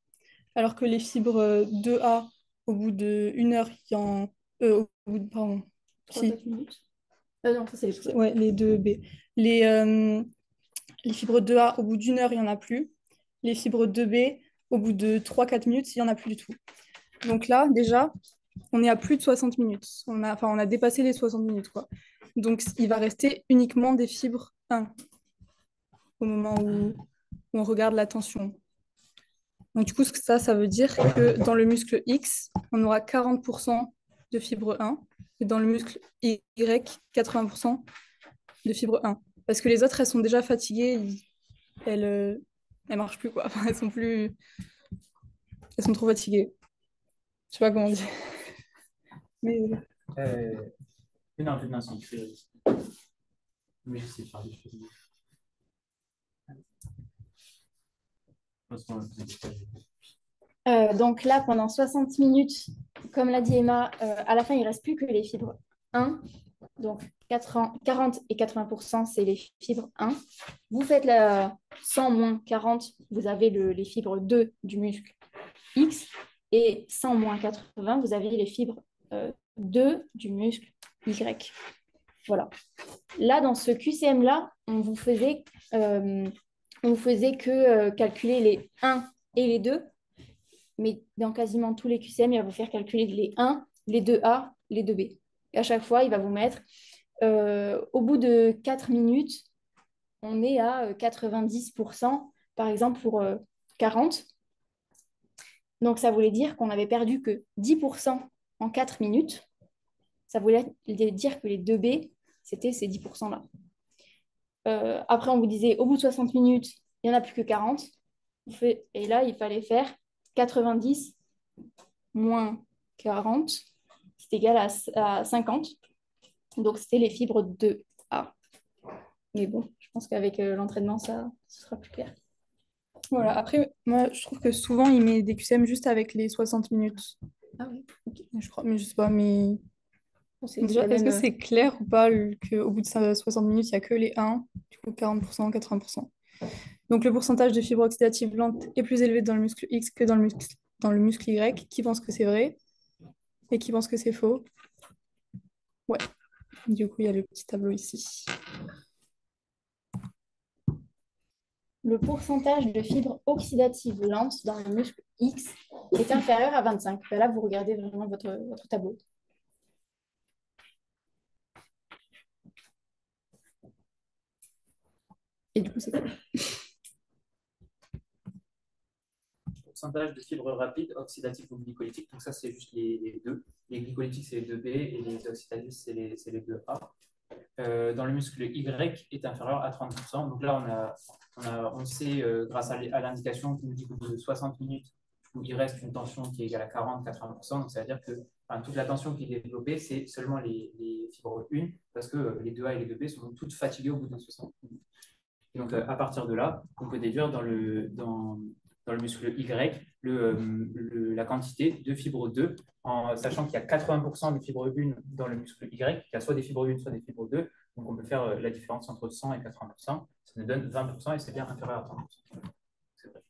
alors que les fibres 2A, au bout d'une heure, au bout de, pardon. 3-4 minutes. Non, ça c'est les fibres. Ouais, les 2B. Les fibres 2A, au bout d'une heure, il n'y en a plus. Les fibres 2B, au bout de 3-4 minutes, il n'y en a plus du tout. Donc là, déjà, on est à plus de 60 minutes. On a dépassé les 60 minutes, quoi. Donc, il va rester uniquement des fibres 1 au moment où on regarde la tension. Donc, du coup, ça veut dire que dans le muscle X, on aura 40% de fibre 1 et dans le muscle Y, 80% de fibre 1. Parce que les autres, elles sont déjà fatiguées, elles marchent plus, quoi. Enfin, elles sont trop fatiguées. Je sais pas comment dire. Mais Non, c'est écrit. Mais j'essaie de faire des choses. Donc là, pendant 60 minutes, comme l'a dit Emma, à la fin, il ne reste plus que les fibres 1. Donc 40 et 80%, c'est les fibres 1. Vous faites la 100 moins 40, vous avez les fibres 2 du muscle X. Et 100 moins 80, vous avez les fibres 2 du muscle Y. Voilà. Là, dans ce QCM-là, on vous faisait que calculer les 1 et les 2. Mais dans quasiment tous les QCM, il va vous faire calculer les 1, les 2A, les 2B. Et à chaque fois, il va vous mettre, au bout de 4 minutes, on est à 90%, par exemple pour 40. Donc, ça voulait dire qu'on n'avait perdu que 10% en 4 minutes. Ça voulait dire que les 2B, c'était ces 10%-là. Après, on vous disait, au bout de 60 minutes, il n'y en a plus que 40. Et là, il fallait faire 90 moins 40, c'est égal à 50. Donc, c'était les fibres 2A. Mais bon, je pense qu'avec l'entraînement, ça ce sera plus clair. Voilà. Après, moi, je trouve que souvent, il met des QCM juste avec les 60 minutes. Ah oui, ok. Je crois, mais je sais pas, mais Bon, déjà, la est-ce que même. c'est clair ou pas qu'au bout de 60 minutes, il n'y a que les 1, du coup 40%, 80%. Donc le pourcentage de fibres oxydatives lentes est plus élevé dans le muscle X que dans le muscle Y. Qui pense que c'est vrai et qui pense que c'est faux? Ouais, du coup, il y a le petit tableau ici. Le pourcentage de fibres oxydatives lentes dans le muscle X est inférieur à 25. Ben là, vous regardez vraiment votre tableau. Et du coup, c'est quoi? Pourcentage de fibres rapides, oxydatives ou glycolytiques. Donc ça, c'est juste les deux. Les glycolytiques, c'est les 2B et les oxydatives, c'est les 2A. Dans le muscle Y est inférieur à 30%. Donc là, on sait, grâce à l'indication qui nous dit qu'au bout de 60 minutes, il reste une tension qui est égale à 40-80%. Donc ça veut dire que toute la tension qui est développée, c'est seulement les fibres 1, parce que les 2A et les 2B sont toutes fatiguées au bout de 60 minutes. Et donc, à partir de là, on peut déduire dans le muscle Y la quantité de fibre 2, en sachant qu'il y a 80% de fibre 1 dans le muscle Y, qui a soit des fibres 1, soit des fibres 2. Donc, on peut faire la différence entre 100 et 80%. Ça nous donne 20% et c'est bien inférieur à 30%. C'est vrai.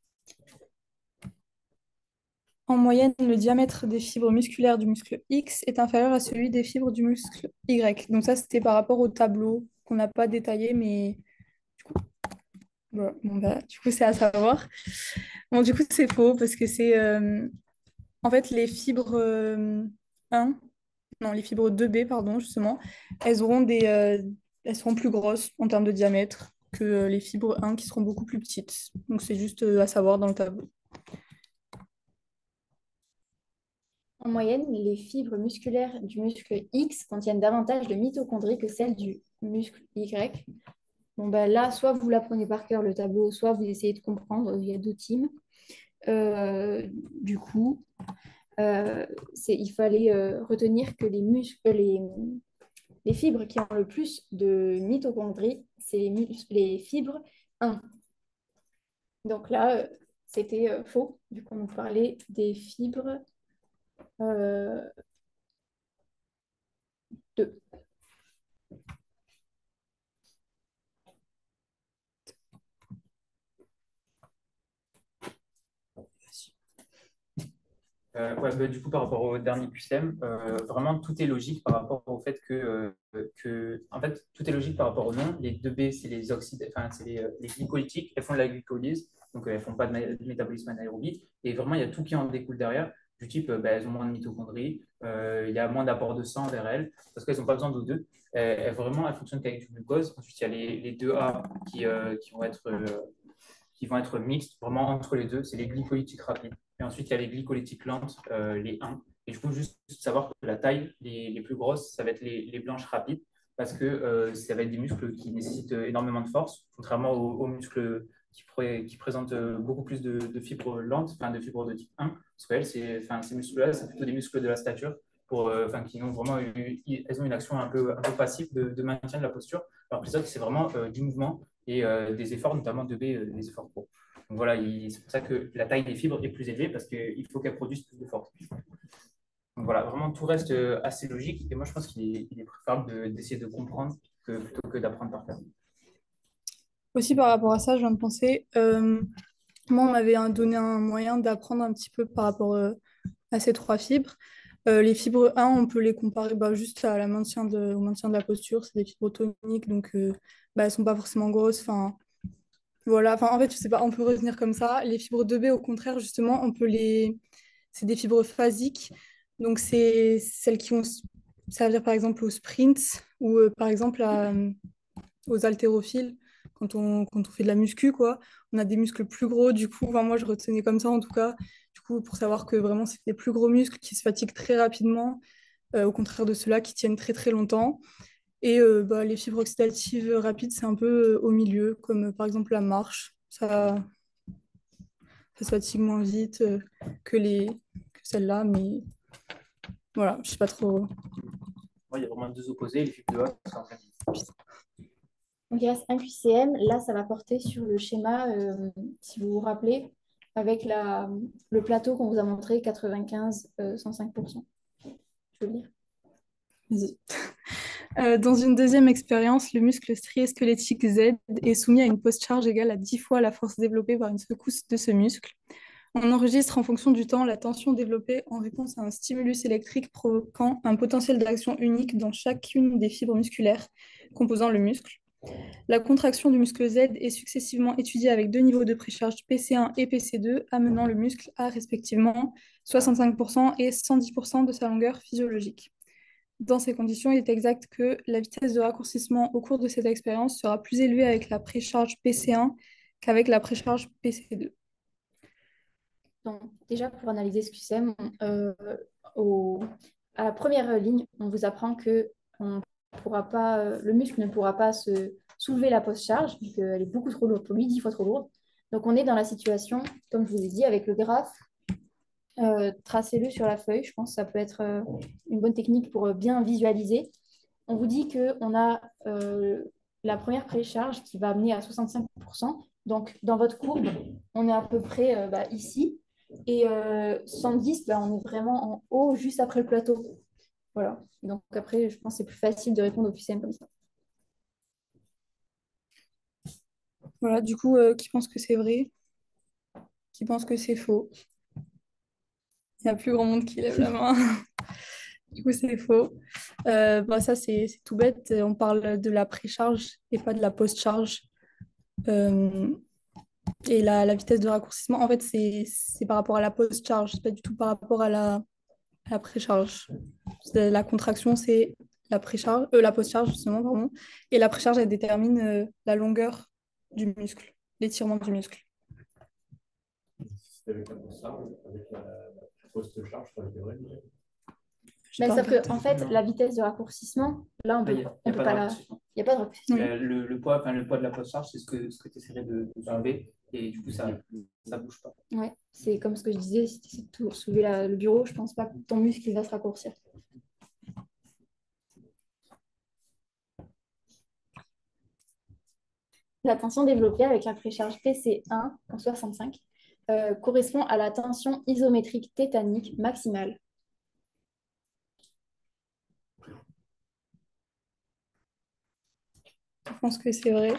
En moyenne, le diamètre des fibres musculaires du muscle X est inférieur à celui des fibres du muscle Y. Donc ça, c'était par rapport au tableau qu'on n'a pas détaillé, mais voilà. Bon, bah, du coup, c'est à savoir. Bon, du coup, c'est faux parce que c'est en fait les fibres 1, non, les fibres 2B, pardon, justement, elles auront elles seront plus grosses en termes de diamètre que les fibres 1 qui seront beaucoup plus petites. Donc c'est juste à savoir dans le tableau. En moyenne, les fibres musculaires du muscle X contiennent davantage de mitochondries que celles du muscle Y. Bon, ben là, soit vous l'apprenez par cœur le tableau, soit vous essayez de comprendre. Il y a deux teams. Du coup, il fallait retenir que les fibres qui ont le plus de mitochondries, c'est les fibres 1. Donc là, c'était faux, vu qu'on nous parlait des fibres 2. Du coup, par rapport au dernier QCM, vraiment tout est logique par rapport au fait en fait, tout est logique par rapport au nom. Les 2B, c'est les glycolytiques, elles font de la glycolyse, donc elles font pas de métabolisme anaérobie. Et vraiment, il y a tout qui en découle derrière, du type, elles ont moins de mitochondries, il y a moins d'apport de sang vers elles, parce qu'elles n'ont pas besoin d'eau 2. Elles fonctionnent qu'avec du glucose. Ensuite, il y a les 2A qui vont être mixtes, vraiment entre les deux, c'est les glycolytiques rapides. Et ensuite, il y a les glycolytiques lentes, les 1. Et du coup, juste savoir que la taille, les plus grosses, ça va être les blanches rapides, parce que ça va être des muscles qui nécessitent énormément de force, contrairement aux muscles qui présentent beaucoup plus de fibres lentes, enfin de fibres de type 1, parce qu'elles, ces muscles-là, c'est plutôt des muscles de la stature, qui ont vraiment elles ont une action un peu passive de maintien de la posture, alors que les autres, c'est vraiment du mouvement et des efforts, notamment de B, des efforts pro. Donc voilà, c'est pour ça que la taille des fibres est plus élevée parce qu'il faut qu'elles produisent plus de force. Donc voilà, vraiment tout reste assez logique et moi je pense qu'il est préférable d'essayer de comprendre plutôt que d'apprendre par cœur. Aussi par rapport à ça, je viens de penser, moi on m'avait donné un moyen d'apprendre un petit peu par rapport à ces trois fibres. Les fibres 1, on peut les comparer juste à au maintien de la posture. C'est des fibres toniques, donc elles ne sont pas forcément grosses. Enfin, voilà. Enfin, en fait, je sais pas, on peut retenir comme ça. Les fibres 2B, au contraire, justement, c'est des fibres phasiques. Donc, c'est celles qui vont servir, par exemple, au sprint ou, par exemple, aux haltérophiles quand on fait de la muscu, quoi. On a des muscles plus gros, du coup, enfin, moi, je retenais comme ça, en tout cas, du coup, pour savoir que vraiment, c'est des plus gros muscles qui se fatiguent très rapidement, au contraire de ceux-là qui tiennent très, très longtemps. Et bah, les fibres oxydatives rapides, c'est un peu au milieu, comme par exemple la marche. Ça se fatigue moins vite que celle-là, mais voilà, je sais pas trop. Ouais, il y a vraiment deux opposés, les fibres de haute, c'est en fait. Donc, il reste un QCM. Là, ça va porter sur le schéma, si vous vous rappelez, avec le plateau qu'on vous a montré, 95, 105%. Je veux dire. Vas-y. Dans une deuxième expérience, le muscle strié squelettique Z est soumis à une pose charge égale à 10 fois la force développée par une secousse de ce muscle. On enregistre en fonction du temps la tension développée en réponse à un stimulus électrique provoquant un potentiel d'action unique dans chacune des fibres musculaires composant le muscle. La contraction du muscle Z est successivement étudiée avec deux niveaux de précharge PC1 et PC2, amenant le muscle à respectivement 65% et 110% de sa longueur physiologique. Dans ces conditions, il est exact que la vitesse de raccourcissement au cours de cette expérience sera plus élevée avec la précharge PC1 qu'avec la précharge PC2. Donc, déjà, pour analyser ce QCM, à la première ligne, on vous apprend que le muscle ne pourra pas se soulever la post-charge, vu qu'elle est beaucoup trop lourde pour lui, 10 fois trop lourde. Donc, on est dans la situation, comme je vous ai dit, avec le graphe. Tracez-le sur la feuille. Je pense que ça peut être une bonne technique pour bien visualiser. On vous dit qu'on a la première précharge qui va amener à 65%. Donc, dans votre courbe, on est à peu près ici. Et 110, on est vraiment en haut, juste après le plateau. Voilà. Donc, après, je pense que c'est plus facile de répondre au QCM comme ça. Voilà, du coup, qui pense que c'est vrai? Qui pense que c'est faux? Il y a plus grand monde qui lève la main. Du coup, c'est faux. Bah, ça, c'est tout bête. On parle de la précharge et pas de la post-charge. Euh, et la vitesse de raccourcissement, en fait, c'est par rapport à la post-charge. C'est pas du tout par rapport à la précharge. La contraction, c'est la post-charge, justement, pardon. Et la précharge, elle détermine la longueur du muscle, l'étirement du muscle. Avec la post-charge, avec la post-charge, ça va durer. J'ai Mais pas sauf que, regardé. en fait, Non. la vitesse de raccourcissement, là, on Il peut pas la. Il n'y a pas de raccourcissement. Oui. Le poids de la post-charge, c'est ce que tu essaierais d'enlever. Et du coup, ça ne bouge pas. Ouais, c'est comme ce que je disais, si tu essaies de toujours soulever le bureau, je pense pas que ton muscle il va se raccourcir. La tension développée avec la précharge PC1 en 65 correspond à la tension isométrique tétanique maximale. Je pense que c'est vrai.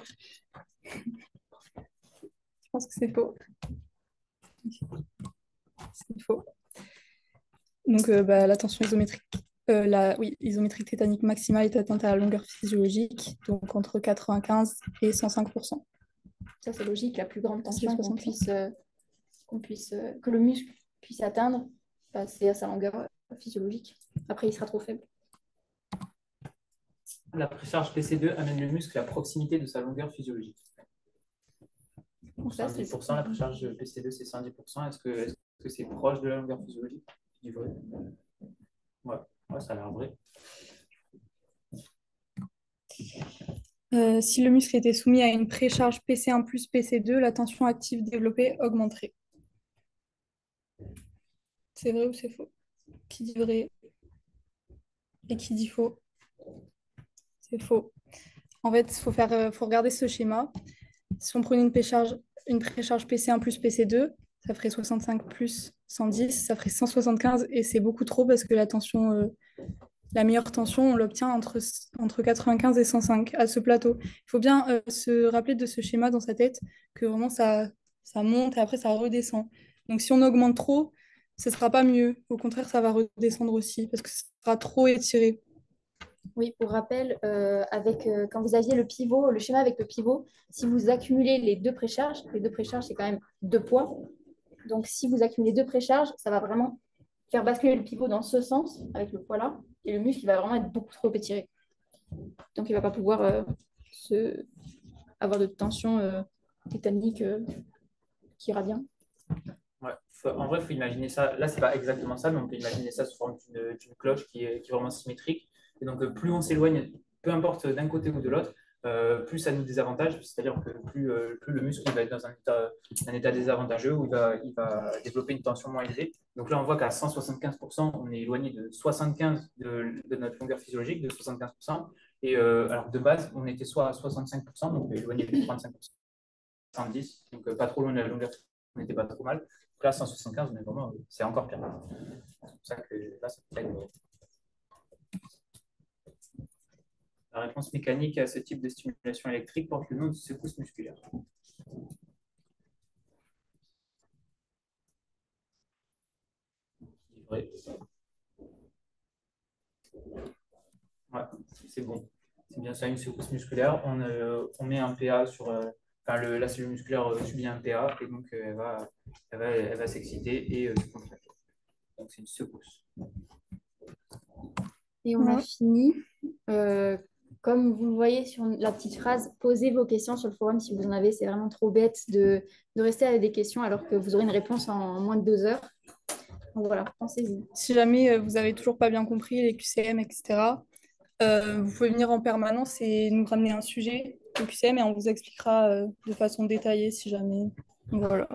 Je pense que c'est faux. C'est faux. Donc, bah, la tension isométrique, isométrique tétanique maximale est atteinte à la longueur physiologique, donc entre 95 et 105%. Ça, c'est logique. La plus grande tension C'est 65. que le muscle puisse atteindre, c'est à sa longueur physiologique. Après, il sera trop faible. La précharge PC2 amène le muscle à proximité de sa longueur physiologique. Donc ça, c'est 110%, la précharge PC2, c'est 110%. Est-ce que c'est proche de la longueur physiologique du vrai? Ouais, ça a l'air vrai. Si le muscle était soumis à une précharge PC1 plus PC2, la tension active développée augmenterait. C'est vrai ou c'est faux? Qui dit vrai et qui dit faux? C'est faux. En fait, faut regarder ce schéma. Si on prenait une précharge PC1 plus PC2, ça ferait 65 plus 110, ça ferait 175 et c'est beaucoup trop parce que la meilleure tension, on l'obtient entre 95 et 105 à ce plateau. Il faut bien se rappeler de ce schéma dans sa tête que vraiment ça monte et après ça redescend. Donc si on augmente trop, ce ne sera pas mieux. Au contraire, ça va redescendre aussi parce que ce sera trop étiré. Oui, pour rappel, quand vous aviez le pivot, le schéma avec le pivot, si vous accumulez les deux précharges, c'est quand même deux poids. Donc, si vous accumulez deux précharges, ça va vraiment faire basculer le pivot dans ce sens, avec le poids là, et le muscle il va vraiment être beaucoup trop étiré. Donc, il ne va pas pouvoir avoir de tension tétanique qui ira bien. Ouais. En vrai, il faut imaginer ça. Là, c'est pas exactement ça, mais on peut imaginer ça sous forme d'une cloche qui est vraiment symétrique. Et donc, plus on s'éloigne, peu importe d'un côté ou de l'autre, plus ça nous désavantage. C'est-à-dire que plus le muscle il va être dans un état désavantageux où il va développer une tension moins élevée. Donc là, on voit qu'à 175%, on est éloigné de 75% de notre longueur physiologique, de 75%. Et alors, de base, on était soit à 65%, donc éloigné de 35%, 70%, donc pas trop loin de la longueur, on n'était pas trop mal. Donc là, 175, mais vraiment, c'est encore pire. C'est pour ça que là, ça peut être la réponse mécanique à ce type de stimulation électrique porte le nom de secousse musculaire. Ouais, c'est bon. C'est bien ça, une secousse musculaire. On met un PA sur. Enfin, la cellule musculaire subit un PA et donc elle va s'exciter et se contracter. Donc c'est une secousse. Et on a fini. Comme vous le voyez sur la petite phrase, posez vos questions sur le forum si vous en avez. C'est vraiment trop bête de rester avec des questions alors que vous aurez une réponse en moins de 2 heures. Donc voilà, pensez-y. Si jamais vous avez toujours pas bien compris les QCM, etc., vous pouvez venir en permanence et nous ramener un sujet au QCM et on vous expliquera de façon détaillée si jamais. Donc, voilà.